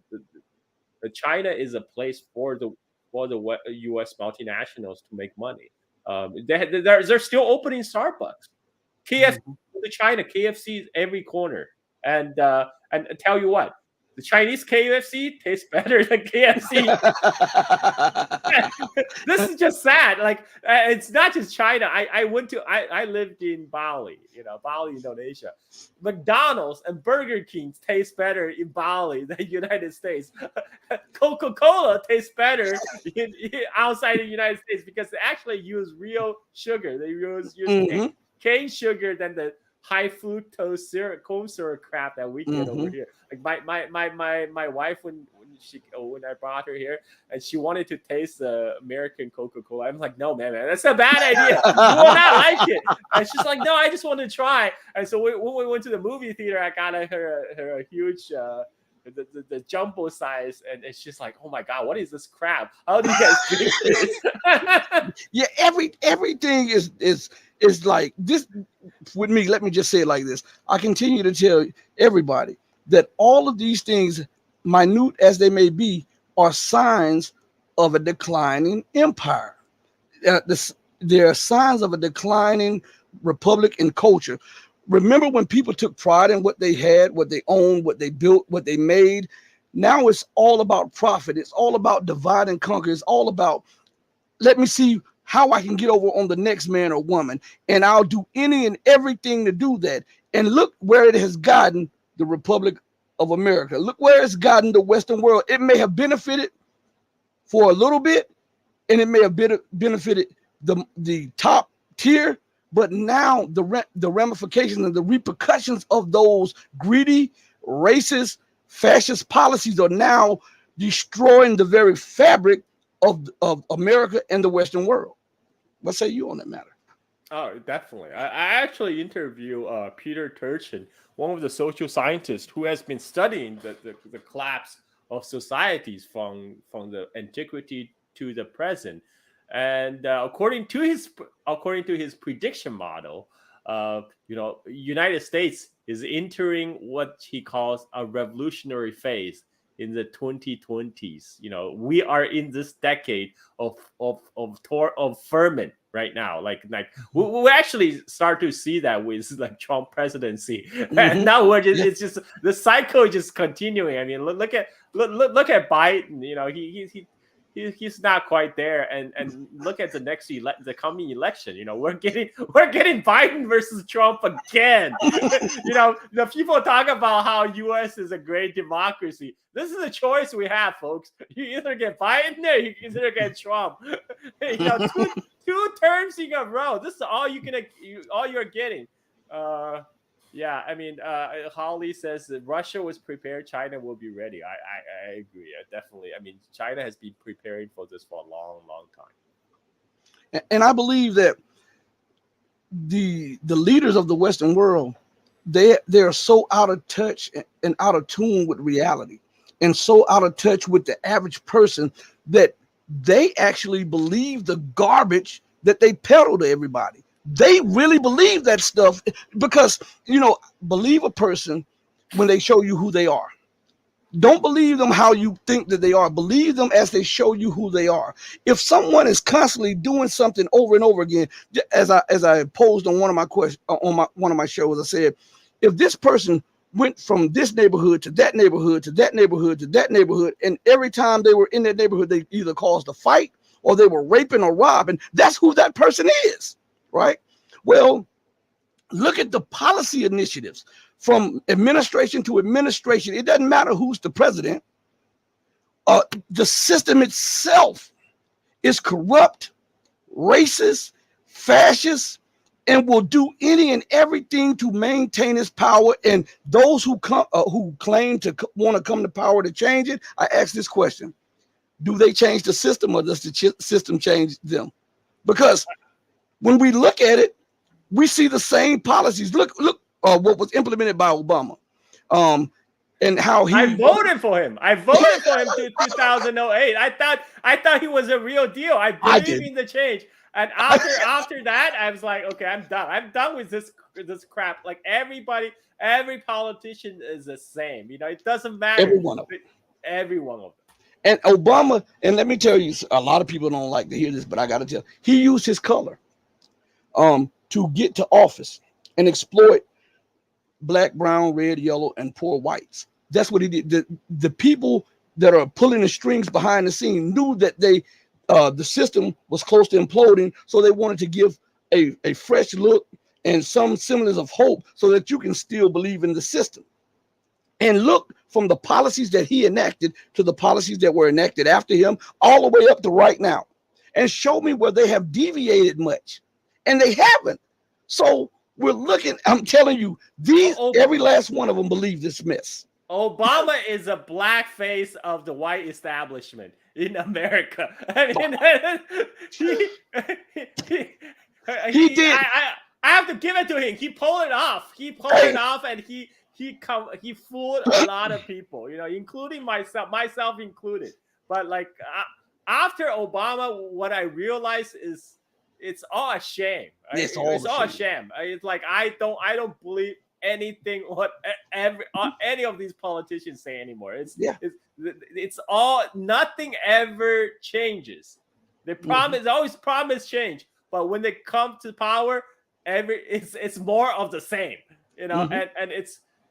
China is a place for the U.S. multinationals to make money. They're still opening Starbucks, KFC to China, KFC every corner, and tell you what, the Chinese KFC tastes better than KFC. This is just sad. Like it's not just China. I lived in Bali, Bali, Indonesia. McDonald's and Burger King taste better in Bali than United States. Coca-Cola tastes better outside the United States because they actually use real sugar. They use cane sugar than the high fructose syrup, corn syrup crap that we get over here. Like my wife when I brought her here and she wanted to taste the American Coca-Cola. I'm like, no, man, that's a bad idea. You will not like it. And she's like, no, I just want to try. And so when we went to the movie theater, I got her a huge the jumbo size, and she's like, oh my god, what is this crap? How do you guys drink this? Yeah, everything is like this with me. Let me just say it like this. I continue to tell everybody that all of these things, minute as they may be, are signs of a declining empire. There are signs of a declining republic and culture. Remember when people took pride in what they had, what they owned, what they built, what they made? Now it's all about profit. It's all about divide and conquer. It's all about, let me see how I can get over on the next man or woman. And I'll do any and everything to do that. And look where it has gotten the Republic of America. Look where it's gotten the Western world. It may have benefited for a little bit, and it may have benefited the top tier, but now the ramifications and the repercussions of those greedy, racist, fascist policies are now destroying the very fabric of America and the Western world. What say you on that matter? Oh, definitely. I actually interviewed Peter Turchin, one of the social scientists who has been studying the collapse of societies from the antiquity to the present. And according to his prediction model, United States is entering what he calls a revolutionary phase in the 2020s. We are in this decade of ferment right now. Like we actually start to see that with like Trump presidency, and now it's just the cycle is just continuing. I mean, look at Biden. He's not quite there, and look at the coming election. We're getting Biden versus Trump again. The people talk about how U.S. is a great democracy. This is a choice we have, folks. You either get Biden or you either get Trump. Two terms in a row. This is all you're getting. Yeah, I mean, Holly says that Russia was prepared, China will be ready. I agree, definitely. I mean, China has been preparing for this for a long, long time. And I believe that the leaders of the Western world, they are so out of touch and out of tune with reality, and so out of touch with the average person that they actually believe the garbage that they peddle to everybody. They really believe that stuff because, believe a person when they show you who they are. Don't believe them how you think that they are. Believe them as they show you who they are. If someone is constantly doing something over and over again, as I posed on one of my questions on one of my shows, I said, if this person went from this neighborhood to that neighborhood to that neighborhood to that neighborhood, and every time they were in that neighborhood, they either caused a fight or they were raping or robbing, that's who that person is, right? Well, look at the policy initiatives from administration to administration. It doesn't matter who's the president. The system itself is corrupt, racist, fascist, and will do any and everything to maintain its power. And those who claim to want to come to power to change it, I ask this question: do they change the system, or does the system change them? Because when we look at it, we see the same policies. Look, what was implemented by Obama, and how he. I voted for him. I voted for him to 2008. I thought he was a real deal. I believe in the change. And after that, I was like, okay, I'm done. I'm done with this crap. Like every politician is the same. It doesn't matter. Every one of them. Every one of them. And Obama, and let me tell you, a lot of people don't like to hear this, but I got to tell you, he used his color to get to office and exploit black, brown, red, yellow, and poor whites. That's what he did. The people that are pulling the strings behind the scene knew that the system was close to imploding, so they wanted to give a fresh look and some semblance of hope so that you can still believe in the system. And look from the policies that he enacted to the policies that were enacted after him, all the way up to right now, and show me where they have deviated much. And they haven't. So we're looking, I'm telling you, every last one of them believe this mess. Obama is a black face of the white establishment in America. I mean, he did. I have to give it to him. He pulled it off. And he fooled a lot of people, including myself included. But like after Obama, what I realized is it's all a shame. It's all a sham. It's like I don't believe anything what any of these politicians say anymore. It's all, nothing ever changes. They always promise change, but when they come to power, it's more of the same. And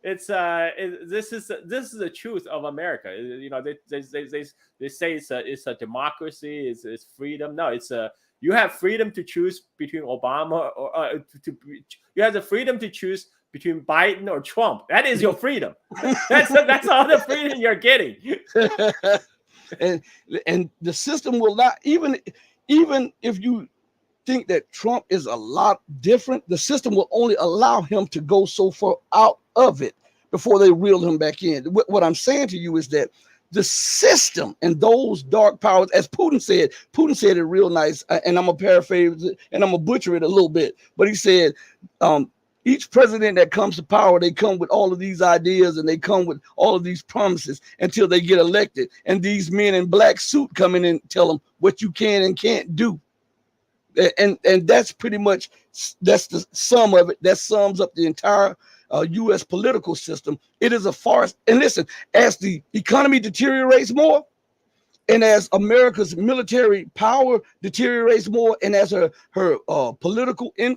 this is the truth of America. They say it's a democracy, it's freedom. No, you have freedom to choose between Obama or you have the freedom to choose between Biden or Trump. That is your freedom. That's all the freedom you're getting. and the system will not, even if you think that Trump is a lot different, the system will only allow him to go so far out of it before they reel him back in. What I'm saying to you is that the system and those dark powers, as Putin said it real nice, and I'm gonna paraphrase it and I'm gonna butcher it a little bit, but he said, each president that comes to power, they come with all of these ideas and they come with all of these promises until they get elected. And these men in black suit come in and tell them what you can and can't do. And that's pretty much, that's the sum of it. That sums up the entire U.S. political system. It is a farce. And listen, as the economy deteriorates more, and as America's military power deteriorates more, and as her political and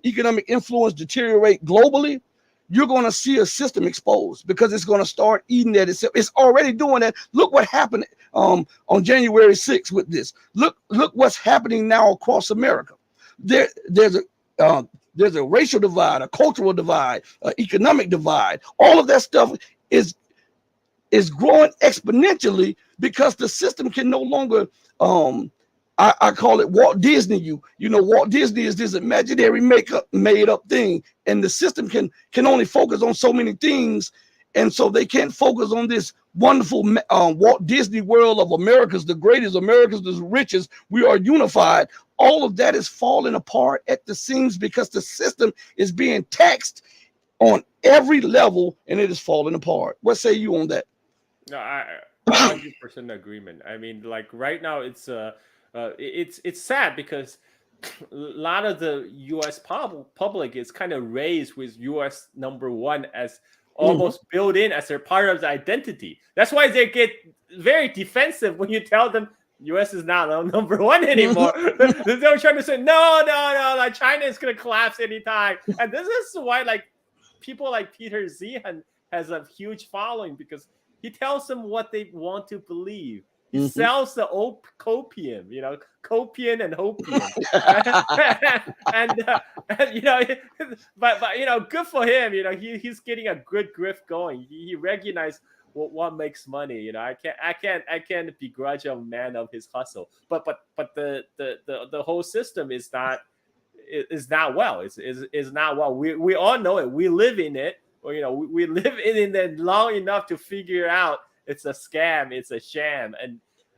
economic influence deteriorate globally, you're going to see a system exposed because it's going to start eating at itself. It's already doing that. Look what happened on January 6th with this. Look what's happening now across America. There's a racial divide, a cultural divide, an economic divide. All of that stuff is growing exponentially because the system can no longer, I call it Walt Disney. You know, Walt Disney is this imaginary made up thing, and the system can only focus on so many things, and so they can't focus on this wonderful Walt Disney world of America's the greatest, America's the richest. We are unified. All of that is falling apart at the seams because the system is being taxed on every level, and it is falling apart. What say you on that? No, 100% agreement. I mean, like right now, it's sad because a lot of the U.S. public is kind of raised with U.S. number one as almost built in as their part of the identity. That's why they get very defensive when you tell them U.S. is not number one anymore. They're trying to say no, like China is going to collapse anytime, and this is why like people like Peter Zihan has a huge following because he tells them what they want to believe. He sells the copium, copium and hopium, and but good for him. He's getting a good grift going. He recognized what makes money. I can't begrudge a man of his hustle. But the whole system is not well. Is not well. We all know it. We live in it. We live in it long enough to figure out it's a scam, it's a sham,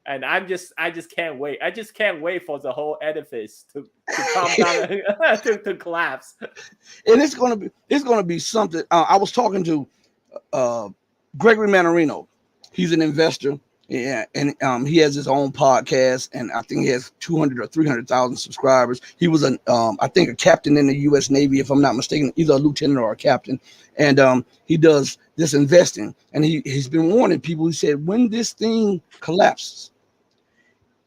and I just can't wait. I just can't wait for the whole edifice to come down to collapse. And it's gonna be something. I was talking to Gregory Manarino. He's an investor. Yeah, and he has his own podcast, and I think he has 200 or 300,000 subscribers. He was I think a captain in the U.S. Navy, if I'm not mistaken, either a lieutenant or a captain. And he does this investing, and he's been warning people. He said, when this thing collapses,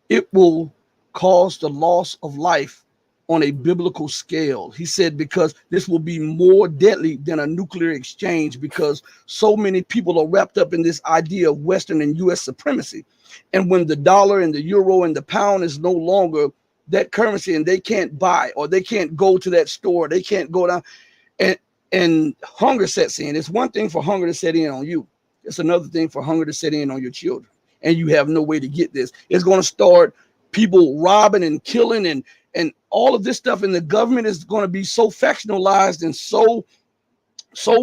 it will cause the loss of life on a biblical scale. He said, because this will be more deadly than a nuclear exchange, because so many people are wrapped up in this idea of Western and U.S. supremacy. And when the dollar and the euro and the pound is no longer that currency, and they can't buy, or they can't go to that store, they can't go down, and hunger sets in. It's one thing for hunger to set in on you. It's another thing for hunger to set in on your children. And you have no way to get this. It's going to start people robbing and killing and all of this stuff, and the government is going to be so factionalized and so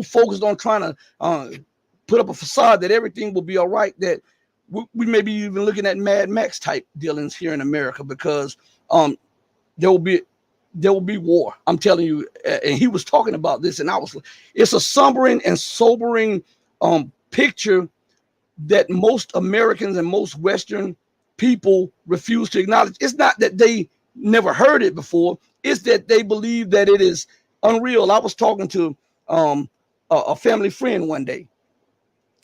focused on trying to put up a facade that everything will be all right, that we may be even looking at Mad Max type dealings here in America, because there will be war. I'm telling you. And he was talking about this, and it's a sombering and sobering picture that most Americans and most Western people refuse to acknowledge. It's not that they never heard it before, it's that they believe that it is unreal. I was talking to a family friend one day,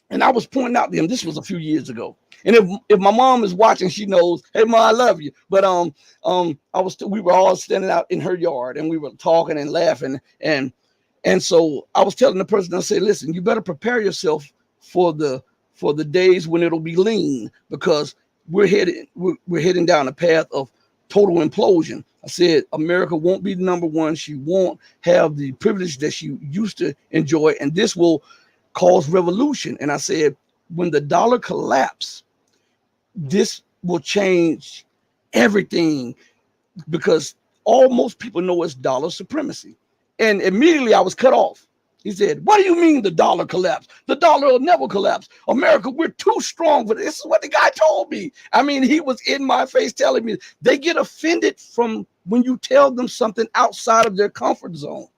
and I was pointing out to him, this was a few years ago, and if my mom is watching, she knows, hey mom, I love you. But we were all standing out in her yard, and we were talking and laughing, and so I was telling the person, I said, listen, you better prepare yourself for the days when it'll be lean, because we're heading down a path of total implosion. I said, America won't be the number one. She won't have the privilege that she used to enjoy, and this will cause revolution. And I said, when the dollar collapses, this will change everything, because most people know it's dollar supremacy. And immediately I was cut off. He said, what do you mean the dollar collapsed? The dollar will never collapse. America, we're too strong for this. This is what the guy told me. I mean, he was in my face telling me. They get offended from when you tell them something outside of their comfort zone.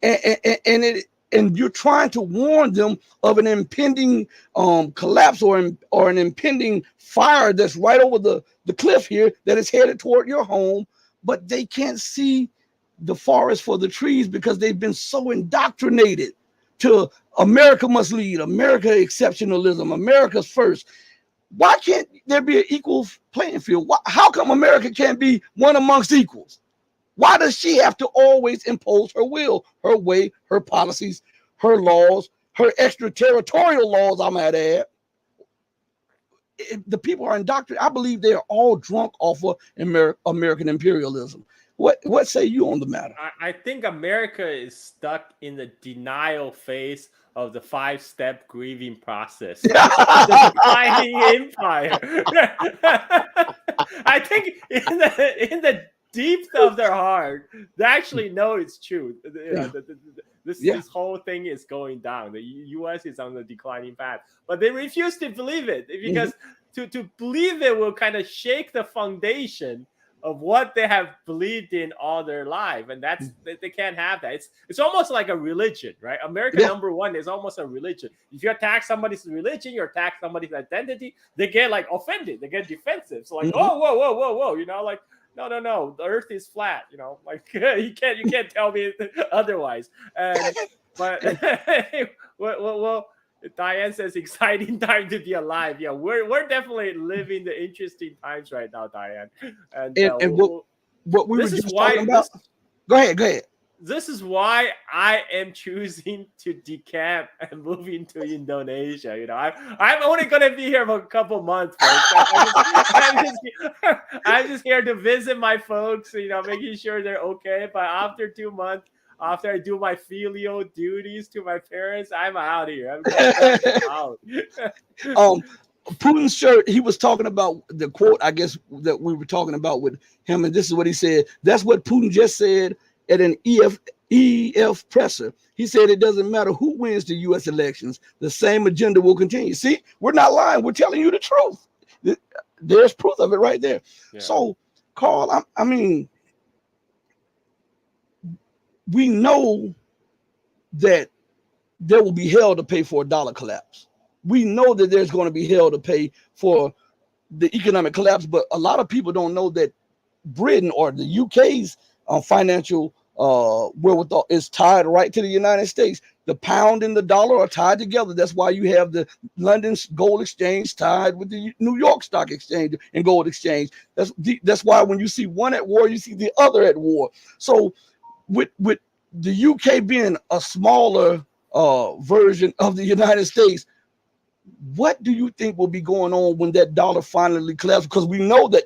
And you're trying to warn them of an impending collapse or an impending fire that's right over the cliff here that is headed toward your home, but they can't see the forest for the trees, because they've been so indoctrinated to America must lead, America exceptionalism, America's first. Why can't there be an equal playing field? How come America can't be one amongst equals? Why does she have to always impose her will, her way, her policies, her laws, her extraterritorial laws, I might add? The people are indoctrinated. I believe they are all drunk off of American imperialism. What say you on the matter? I think America is stuck in the denial phase of the 5-step grieving process. The declining empire. I think in the deep of their heart, they actually know it's true. This whole thing is going down. The U.S. is on the declining path, but they refuse to believe it, because to believe it will kind of shake the foundation of what they have believed in all their life, and they can't have that. It's almost like a religion, right? America number one is almost a religion. If you attack somebody's religion, you attack somebody's identity, they get like offended, they get defensive. So like, oh, whoa, like, no, the Earth is flat, like you can't tell me otherwise. And but well, Diane says exciting time to be alive. Yeah, we're definitely living the interesting times right now, Diane. And what we were just talking about. Go ahead. This is why I am choosing to decamp and move into Indonesia. I'm only gonna be here for a couple months, folks. I'm just here to visit my folks, making sure they're okay. But after 2 months, after I do my filial duties to my parents, I'm out here. I'm out. Putin's shirt, he was talking about the quote, I guess, that we were talking about with him, and this is what he said. That's what Putin just said at an EF presser. He said it doesn't matter who wins the U.S. elections, the same agenda will continue. See, we're not lying. We're telling you the truth. There's proof of it right there. Yeah. So, Carl, I mean, we know that there will be hell to pay for a dollar collapse. We know that there's going to be hell to pay for the economic collapse, but a lot of people don't know that Britain or the UK's financial wherewithal is tied right to the United States. The pound and the dollar are tied together. That's why you have the London Gold Exchange tied with the New York Stock Exchange and Gold Exchange. That's why when you see one at war, you see the other at war. So with the UK being a smaller version of the United States, what do you think will be going on when that dollar finally collapses? Because we know that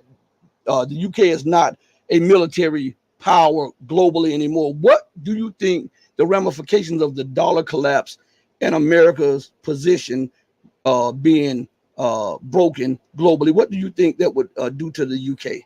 the UK is not a military power globally anymore. What do you think the ramifications of the dollar collapse and America's position being broken globally, what do you think that would do to the UK?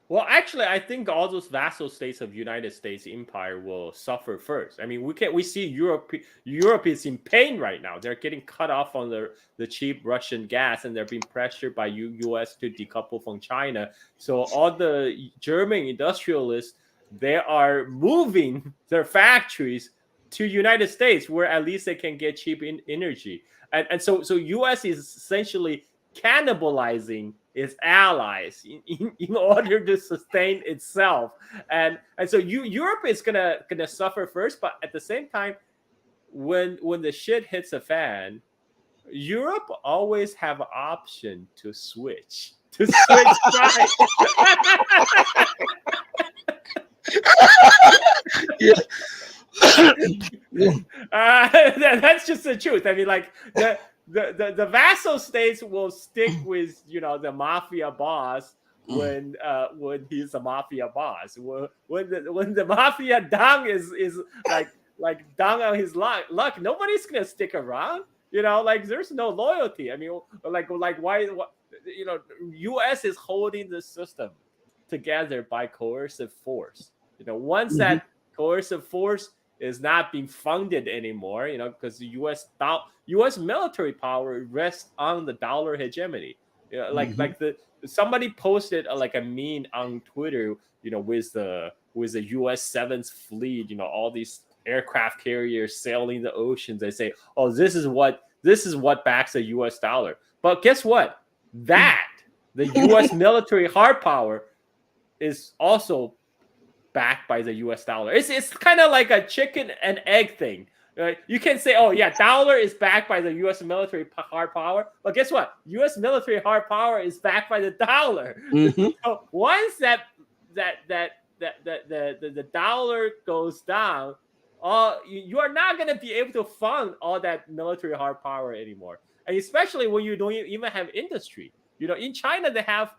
Well, actually, I think all those vassal states of United States empire will suffer first. I mean, we see Europe is in pain right now. They're getting cut off on the cheap Russian gas, and they're being pressured by US to decouple from China. So all the German industrialists, they are moving their factories to United States, where at least they can get cheap energy. And so US is essentially cannibalizing its allies in order to sustain itself, and so Europe is gonna suffer first. But at the same time, when the shit hits the fan, Europe always have an option to switch sides. That's just the truth. I mean, like the vassal states will stick with the mafia boss when he's a mafia boss. When the mafia dong is like down on his luck, nobody's gonna stick around. Like there's no loyalty. I mean, like why U.S. is holding the system together by coercive force. Once that coercive force is not being funded anymore, because the U.S. military power rests on the dollar hegemony. Somebody posted like a meme on Twitter, with the U.S. 7th Fleet, all these aircraft carriers sailing the oceans. They say, oh, this is what backs the U.S. dollar. But guess what? The U.S. military hard power is also backed by the U.S. dollar. It's kind of like a chicken and egg thing. You can say, oh yeah, dollar is backed by the U.S. military hard power, but guess what? U.S. military hard power is backed by the dollar. So once that the dollar goes down, you are not going to be able to fund all that military hard power anymore. And especially when you don't even have industry. In China they have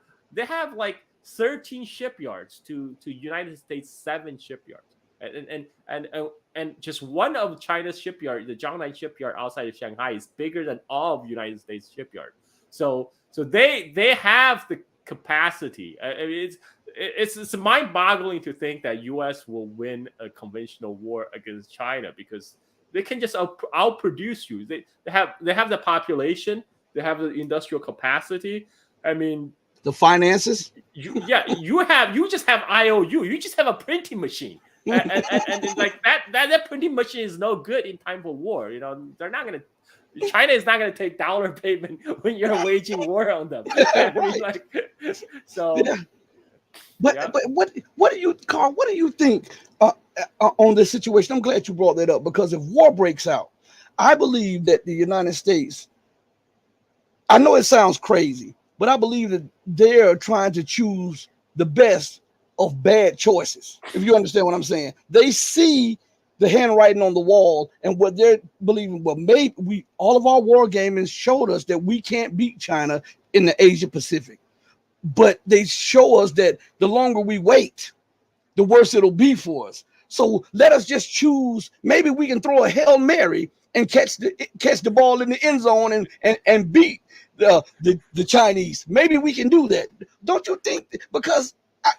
like 13 shipyards to United States 7 shipyards, and just one of China's shipyard, the Jiangnan shipyard outside of Shanghai, is bigger than all of United States shipyard. So they have the capacity. I mean, it's mind-boggling to think that U.S. will win a conventional war against China, because they can just outproduce you. They have the population, they have the industrial capacity. I mean, The finances. You just have IOU. You just have a printing machine. And it's like that printing machine is no good in time for war. They're not gonna. China is not gonna take dollar payment when you're waging war on them. I mean, Right. so. Yeah. But Yeah. but what do you, Carl? What do you think on this situation? I'm glad you brought that up, because if war breaks out, I believe that the United States. I know it sounds crazy, but I believe that they're trying to choose the best of bad choices. If you understand what I'm saying, they see the handwriting on the wall, and what they're believing. Well, maybe all of our war gaming showed us that we can't beat China in the Asia Pacific, but they show us that the longer we wait, the worse it'll be for us. So let us just choose. Maybe we can throw a Hail Mary and catch the ball in the end zone and beat the Chinese. Maybe we can do that. Don't you think? Because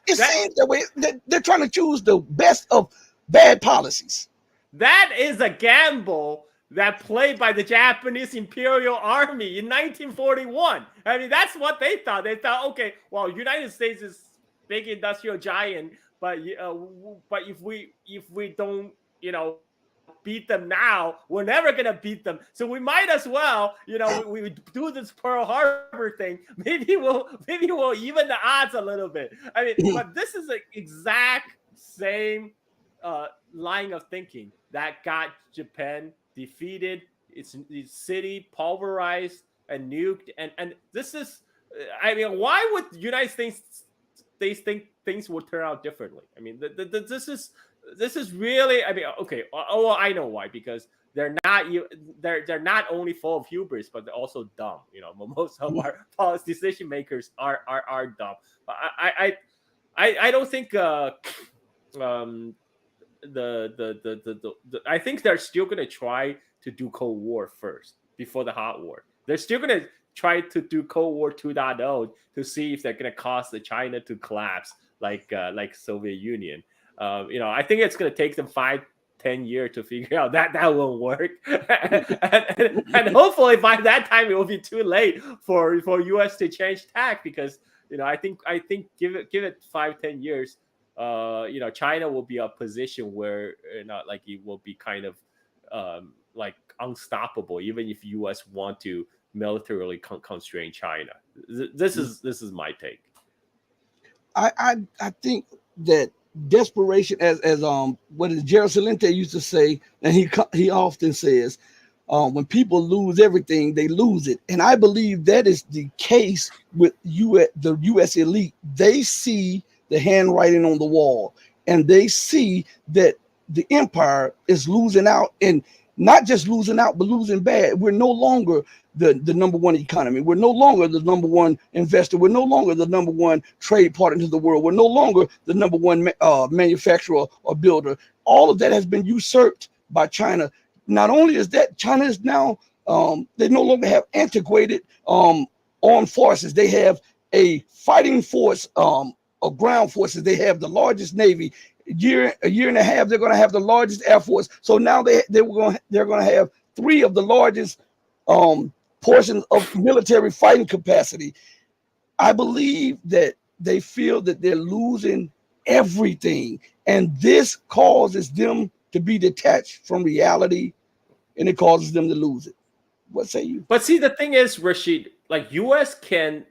it seems that way that they're trying to choose the best of bad policies. That is a gamble that played by the Japanese Imperial Army in 1941. I mean, that's what they thought. They thought, okay, well, United States is big industrial giant, but if we don't, beat them now, we're never gonna beat them. So we might as well, we do this Pearl Harbor thing. Maybe we'll even the odds a little bit. I mean, but this is the exact same line of thinking that got Japan defeated, its city pulverized and nuked, and this is, I mean, why would the United States they think things will turn out differently? I mean, this is really, I mean, okay. Oh, well, I know why, because they're not only full of hubris, but they're also dumb. Most of our policy decision makers are dumb. I don't think I think they're still going to try to do Cold War first before the hot war. They're still going to try to do Cold War 2.0 to see if they're going to cause the China to collapse like Soviet Union. I think it's going to take them 5-10 years to figure out that won't work, and hopefully by that time it will be too late for US to change tack, because I think give it 5-10 years. China will be a position where like it will be kind of like unstoppable, even if US want to militarily constrain China. This is my take. I think that desperation, as what is Gerald Celente used to say, and he often says, when people lose everything, they lose it. And I believe that is the case with the U.S. elite. They see the handwriting on the wall, and they see that the empire is losing out, and not just losing out, but losing bad. We're no longer the number one economy. We're no longer the number one investor. We're no longer the number one trade partner to the world. We're no longer the number one manufacturer or builder. All of that has been usurped by China. Not only is that, China is now, they no longer have antiquated armed forces. They have a fighting force of ground forces. They have the largest navy. A year and a half, they're going to have the largest air force. So now they're going to have 3 of the largest portions of military fighting capacity. I believe that they feel that they're losing everything, and this causes them to be detached from reality, and it causes them to lose it. What say you? But see, the thing is, Rashid, like US can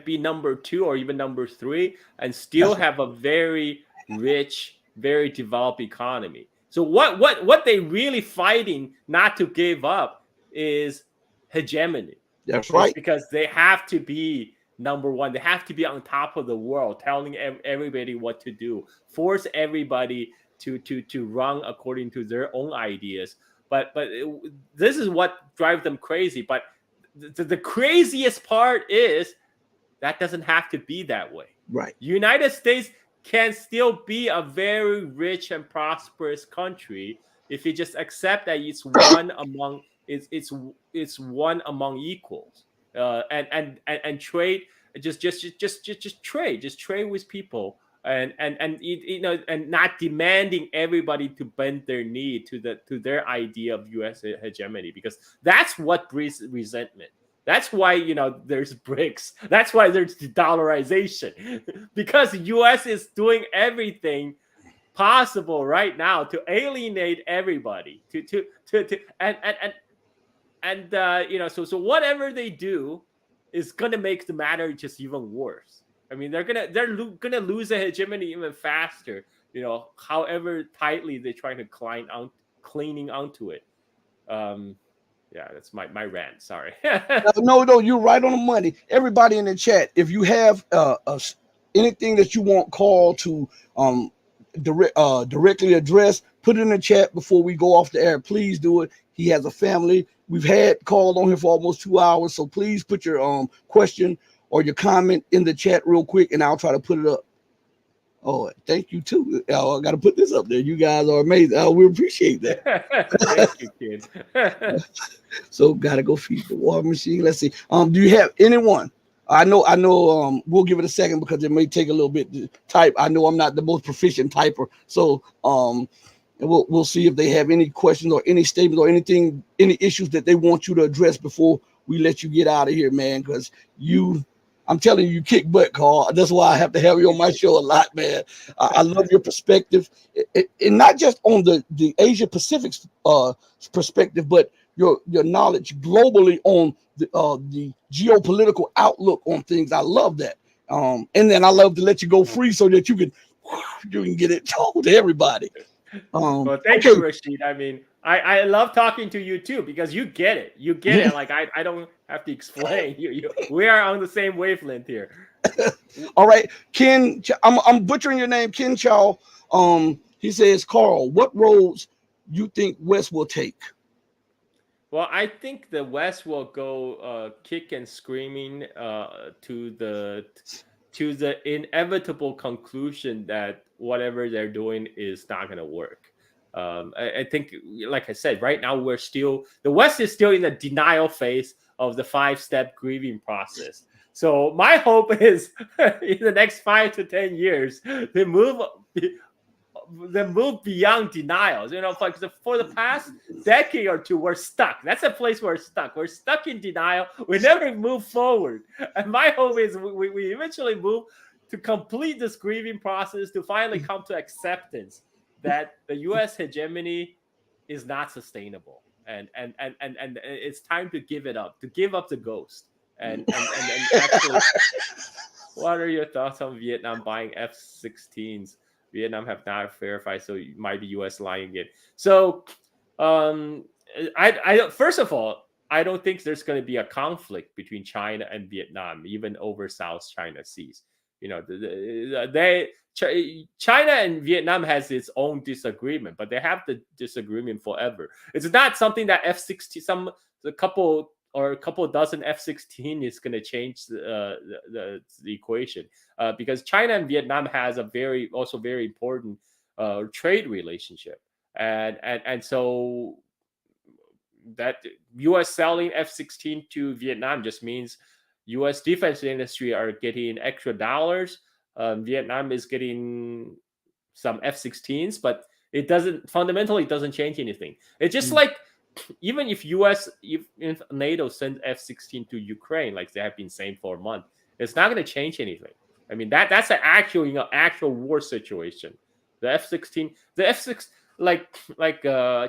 be number 2 or even number 3 and still have a very rich, very developed economy. So what they really fighting not to give up is hegemony. That's right. Because they have to be number 1. They have to be on top of the world, telling everybody what to do, force everybody to run according to their own ideas. But this is what drives them crazy. But the craziest part is that doesn't have to be that way. Right. United States can still be a very rich and prosperous country if you just accept that it's one among it's one among equals, and trade, just trade with people, and not demanding everybody to bend their knee to their idea of U.S. hegemony, because that's what breeds resentment. That's why there's BRICS. That's why there's de-dollarization, because the U.S. is doing everything possible right now to alienate everybody, so whatever they do is gonna make the matter just even worse. I mean, they're gonna lose the hegemony even faster. However tightly they're trying to cleaning onto it. Yeah, that's my rant. Sorry. No, you're right on the money. Everybody in the chat, if you have anything that you want Carl to directly address, put it in the chat before we go off the air. Please do it. He has a family. We've had Carl on here for almost 2 hours, so please put your question or your comment in the chat real quick, and I'll try to put it up. Oh, thank you too. I got to put this up there. You guys are amazing. We appreciate that. Thank you, kid. So gotta go feed the water machine. Let's see. Do you have anyone? I know. We'll give it a second because it may take a little bit to type. I know I'm not the most proficient typer, so we'll see if they have any questions or any statements or anything, any issues that they want you to address before we let you get out of here, man. Because I'm telling you, kick butt, Carl. That's why I have to have you on my show a lot, man. I love your perspective, and not just on the Asia Pacific perspective, but your knowledge globally on the geopolitical outlook on things. I love that. And then I love to let you go free so that you can get it told to everybody. Well, thank you, Rashid. I mean, I love talking to you too, because you get it. You get it. Like I don't have to explain. We are on the same wavelength here. All right, Ken. I'm butchering your name, Ken Chow. He says, Carl, what roads you think West will take? Well, I think the West will go kick and screaming to the inevitable conclusion that whatever they're doing is not going to work. I think, like I said, right now the West is still in the denial phase of the 5-step grieving process. So my hope is in the next 5 to 10 years, they move beyond denials. For the past decade or two, we're stuck. That's a place where we're stuck. We're stuck in denial. We never move forward. And my hope is we eventually move to complete this grieving process, to finally come to acceptance that the U.S. hegemony is not sustainable, and it's time to give it up, to give up the ghost. And actually, what are your thoughts on Vietnam buying F-16s? Vietnam have not verified, so it might be U.S. lying again. So, I first of all, I don't think there's going to be a conflict between China and Vietnam, even over South China Seas. China and Vietnam has its own disagreement, but they have the disagreement forever. It's not something that F-16, a couple dozen F-16 is going to change the equation, because China and Vietnam has a very important trade relationship, and so that U.S. selling F-16 to Vietnam just means U.S. defense industry are getting extra dollars. Vietnam is getting some F-16s, but it fundamentally doesn't change anything. It's just like, even if NATO sends F-16 to Ukraine, like they have been saying for a month, it's not going to change anything. I mean, that's an actual war situation. The F-16, like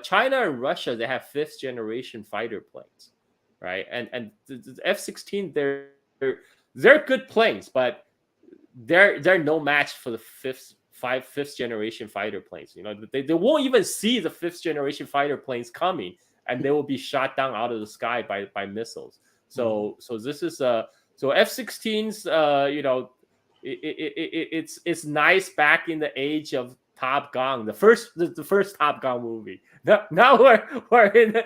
China and Russia, they have 5th generation fighter planes, right? And the F-16, they're good planes, but they're no match for the 5th generation fighter planes. They won't even see the 5th generation fighter planes coming, and they will be shot down out of the sky by missiles. So this is so F-16s. It's nice back in the age of Top Gun, the first Top Gun movie. Now we're in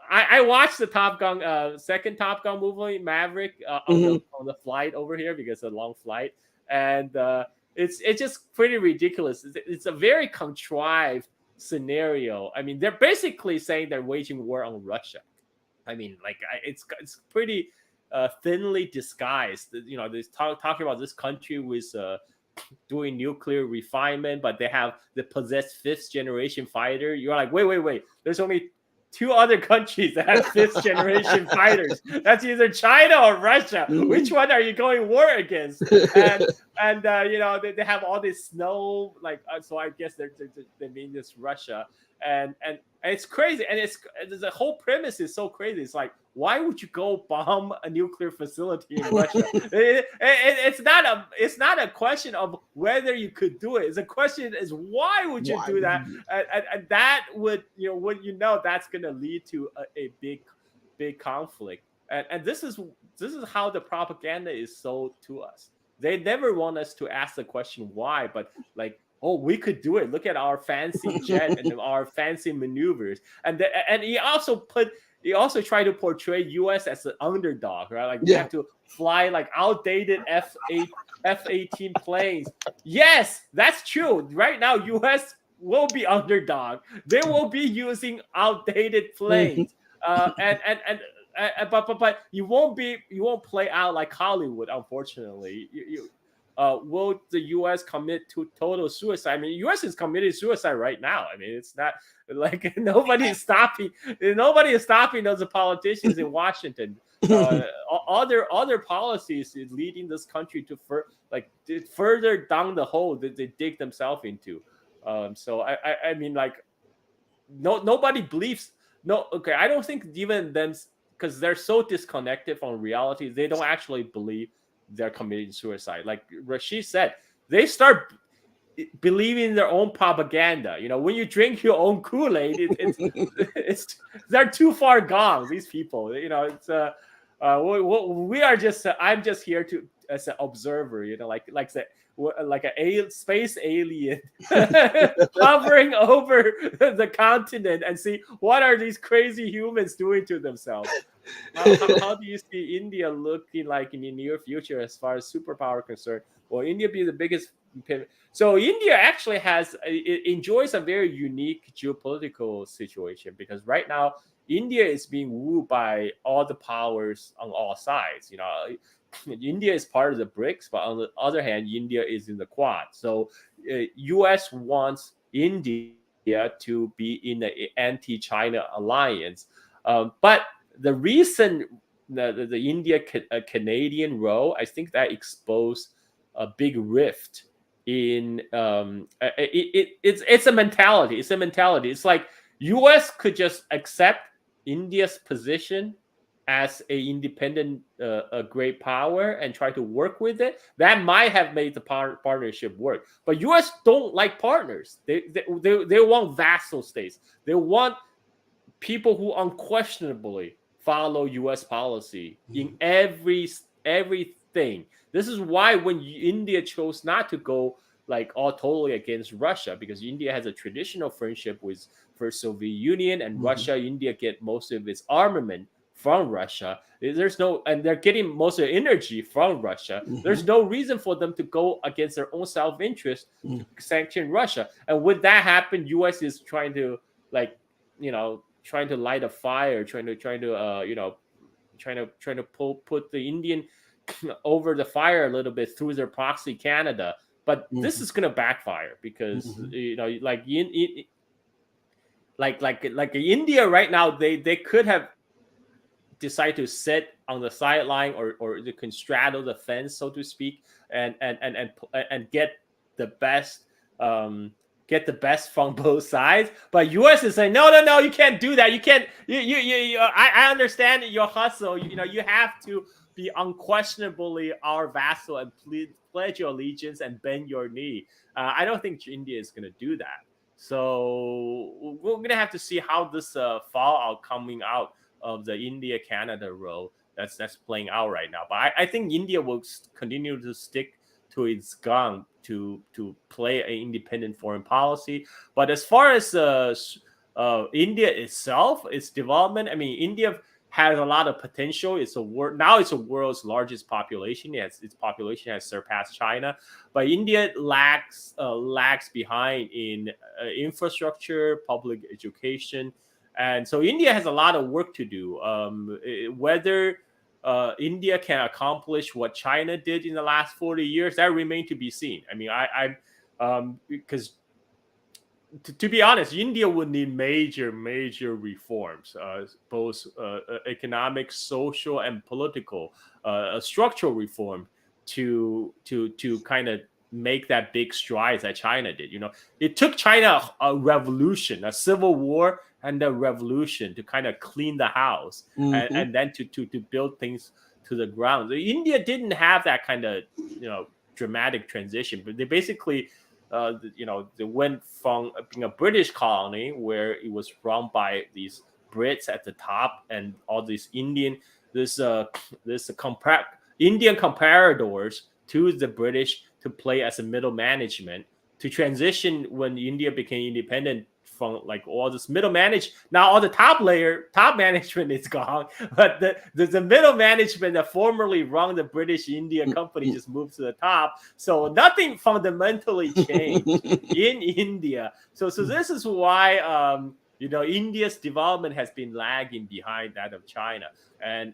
I watched the Top Gun second Top Gun movie, Maverick, on the flight over here, because it's a long flight, and it's just pretty ridiculous. It's a very contrived scenario. I mean, they're basically saying they're waging war on Russia. I mean, it's pretty thinly disguised. They're talking about this country with doing nuclear refinement, but they possess 5th generation fighter. You're like, wait. There's only two other countries that have fifth generation fighters. That's either China or Russia. Which one are you going war against? And they have all this snow, like so I guess they mean this Russia, and it's crazy, and the whole premise is so crazy. It's like, why would you go bomb a nuclear facility in Russia? It's not a question of whether you could do it. It's a question is why would you do that? And that would that's going to lead to a big conflict. And this is how the propaganda is sold to us. They never want us to ask the question why, but like, oh, we could do it. Look at our fancy jet and our fancy maneuvers. And he also tried to portray U.S. as an underdog, right? Like, we have to fly like outdated F-18 planes. Yes, that's true. Right now, U.S. will be underdog. They will be using outdated planes. But you won't play out like Hollywood, unfortunately. Will the U.S. commit to total suicide? I mean, the U.S. is committing suicide right now. I mean, it's not like nobody is stopping those politicians in Washington. Other policies is leading this country to further down the hole that they dig themselves into. So I mean, like, nobody believes. No, okay, I don't think even them, because they're so disconnected from reality, they don't actually believe they're committing suicide. Like Rashid said, they start believing their own propaganda. When you drink your own Kool-Aid, they're too far gone. These people, it's we are just. I'm just here to as an observer. Like a space alien hovering over the continent and see what are these crazy humans doing to themselves. How do you see India looking like in the near future as far as superpower concerned? Will India be the biggest? So India actually enjoys a very unique geopolitical situation, because right now India is being wooed by all the powers on all sides. India is part of the BRICS, but on the other hand, India is in the Quad. So U.S. wants India to be in the anti-China alliance. But the recent the India-Canadian role, I think that exposed a big rift in it's a mentality. It's a mentality. It's like U.S. could just accept India's position as a independent, a great power and try to work with it. That might have made the partnership work. But U.S. don't like partners. They want vassal states. They want people who unquestionably follow U.S. policy in everything. This is why when India chose not to go like all totally against Russia, because India has a traditional friendship with first Soviet Union, and Russia, India get most of its armament from Russia. And they're getting most of their energy from Russia. There's no reason for them to go against their own self-interest to sanction Russia. And when that happen, U.S. is trying to light a fire, trying to put the Indian over the fire a little bit through their proxy Canada. But this is gonna backfire because like India right now, they could have decide to sit on the sideline or they can straddle the fence, so to speak, and get the best from both sides. But U.S. is saying no, you can't do that. You can't. I understand your hustle. You have to be unquestionably our vassal and pledge your allegiance and bend your knee. I don't think India is going to do that. So we're going to have to see how this fallout coming out of the India-Canada role that's playing out right now. But I think India will continue to stick to its gun to play an independent foreign policy. But as far as India itself, its development, I mean, India has a lot of potential. It's a world's largest population. Its population has surpassed China, but India lags behind in infrastructure, public education. And so India has a lot of work to do. Whether India can accomplish what China did in the last 40 years, that remains to be seen. I mean, because to be honest, India would need major reforms, both economic, social, and political, structural reform to kind of make that big strides that China did. It took China a revolution, a civil war, and a revolution to kind of clean the house, and then to build things to the ground. India didn't have that kind of dramatic transition, but they basically they went from being a British colony where it was run by these Brits at the top and all these Indian comparadors to the British to play as a middle management, to transition when India became independent from like all this middle now all the top management is gone, but the middle management that formerly run the British India company just moved to the top, so nothing fundamentally changed in India. So this is why India's development has been lagging behind that of China, and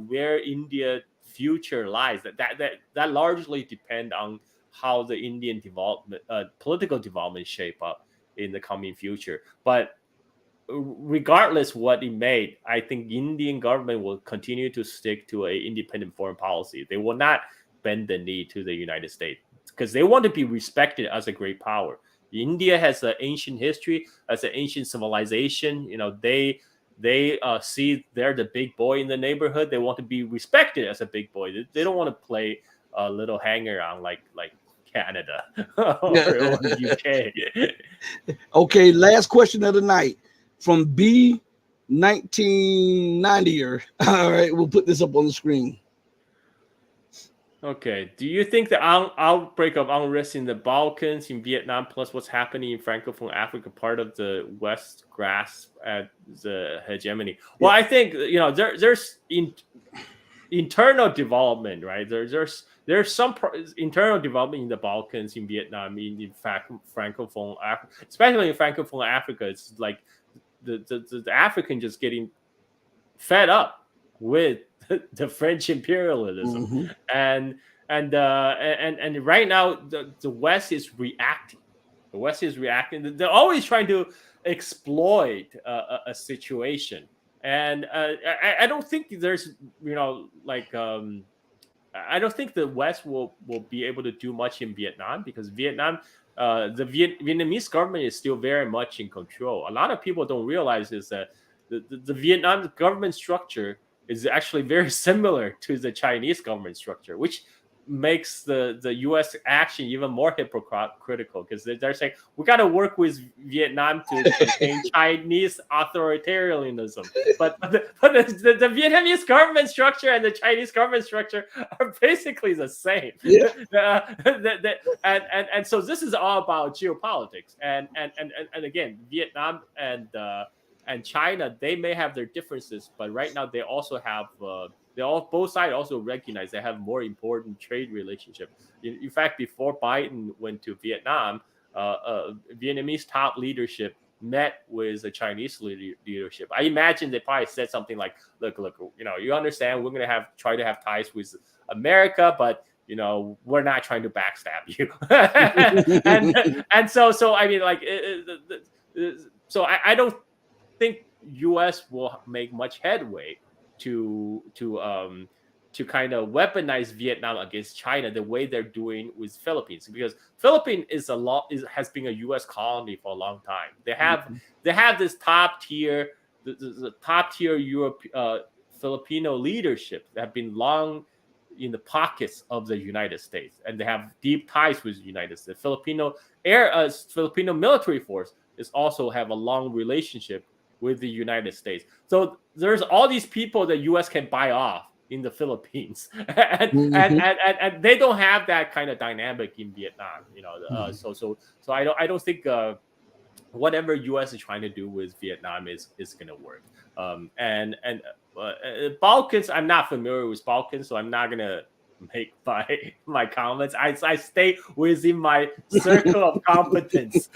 where India future lies, that largely depend on how the Indian political development shape up in the coming future. But regardless what it made, I think Indian government will continue to stick to an independent foreign policy. They will not bend the knee to the United States because they want to be respected as a great power. India has an ancient history, as an ancient civilization. They see they're the big boy in the neighborhood. They want to be respected as a big boy. They don't want to play a little hanger on like Canada or UK. Okay, last question of the night from B1990er. All right, we'll put this up on the screen. Okay, do you think the outbreak of unrest in the Balkans, in Vietnam, plus what's happening in Francophone Africa, part of the West grasp at the hegemony? Well, I think there's internal development, right? There's some internal development in the Balkans, in Vietnam, in fact, Francophone Africa, especially in Francophone Africa. It's like the African just getting fed up with the French imperialism, and right now the West is reacting. The West is reacting. They're always trying to exploit a situation. And I don't think there's, I don't think the West will be able to do much in Vietnam, because Vietnam, the Vietnamese government is still very much in control. A lot of people don't realize is that the Vietnam government structure is actually very similar to the Chinese government structure, which makes the U.S. action even more hypocritical, because they're saying we got to work with Vietnam to contain Chinese authoritarianism, but the Vietnamese government structure and the Chinese government structure are basically the same. And so this is all about geopolitics, and again, Vietnam and China, they may have their differences, but right now they also have both sides also recognize they have more important trade relationship. In fact, before Biden went to Vietnam, Vietnamese top leadership met with the Chinese leadership. I imagine they probably said something like, "Look, you understand, we're going to try to have ties with America, but we're not trying to backstab you." and so I mean, so I don't think U.S. will make much headway to kind of weaponize Vietnam against China the way they're doing with Philippines, because Philippines has been a U.S. colony for a long time. They have this top tier, the top tier Filipino leadership that have been long in the pockets of the United States, and they have deep ties with the United States. Filipino military force is also have a long relationship with the United States. So there's all these people that U.S. can buy off in the Philippines, and they don't have that kind of dynamic in Vietnam. So I don't think whatever U.S. is trying to do with Vietnam is going to work. Balkans, I'm not familiar with Balkans, so I'm not going to make my comments. I stay within my circle of competence.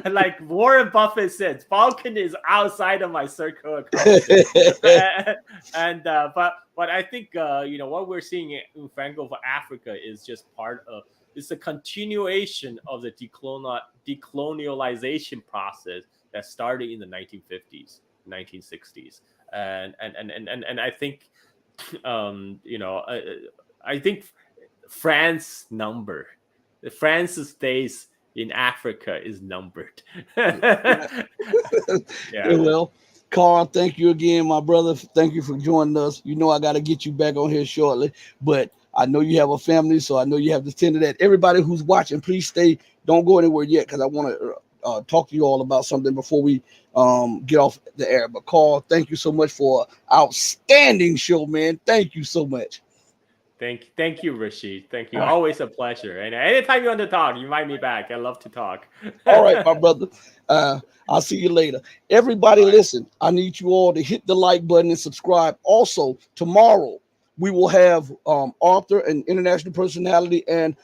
Like Warren Buffett said, Balkan is outside of my circle of competence. But I think what we're seeing in Francophone Africa is just part of It's a continuation of the decolonialization process that started in the 1950s, 1960s, and I think, I think France's days in Africa is numbered. Yeah. Yeah. Well, Carl, thank you again, my brother. Thank you for joining us. You know I got to get you back on here shortly, but I know you have a family, so I know you have to tend to that. Everybody who's watching, please stay. Don't go anywhere yet, because I want to talk to you all about something before we get off the air. But Carl, thank you so much for an outstanding show, man. Thank you so much. Thank you, Rashid. Thank you. All right, Always a pleasure. And anytime you want to talk, you invite me back. I love to talk. all right, my brother. I'll see you later. Everybody, listen. I need you all to hit the like button and subscribe. Also, tomorrow we will have author and international personality and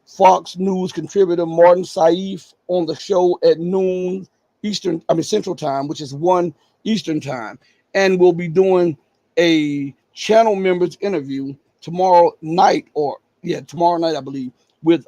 Fox News contributor Martin Saif on the show at noon Central Time, which is 1 Eastern Time, and we'll be doing a channel members interview tomorrow night, I believe, with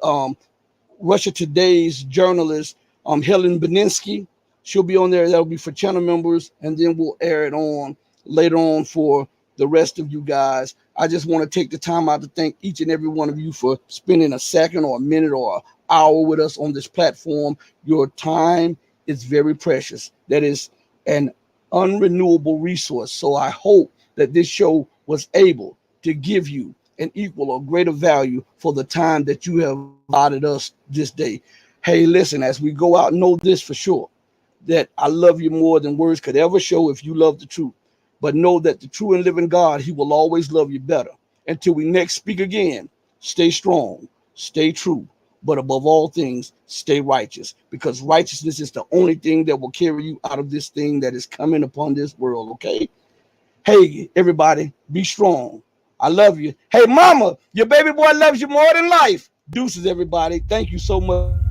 Russia Today's journalist Helen Beninsky. She'll be on there. That'll be for channel members, and then we'll air it on later on for the rest of you guys. I just want to take the time out to thank each and every one of you for spending a second or a minute or an hour with us on this platform. Your time is very precious. That is an unrenewable resource. So I hope that this show was able to give you an equal or greater value for the time that you have allotted us this day. Hey, listen, as we go out, know this for sure, that I love you more than words could ever show if you love the truth. But know that the true and living God, he will always love you better. Until we next speak again, stay strong, stay true, but above all things, stay righteous, because righteousness is the only thing that will carry you out of this thing that is coming upon this world, okay? Hey, everybody, be strong. I love you. Hey, mama, your baby boy loves you more than life. Deuces, everybody. Thank you so much.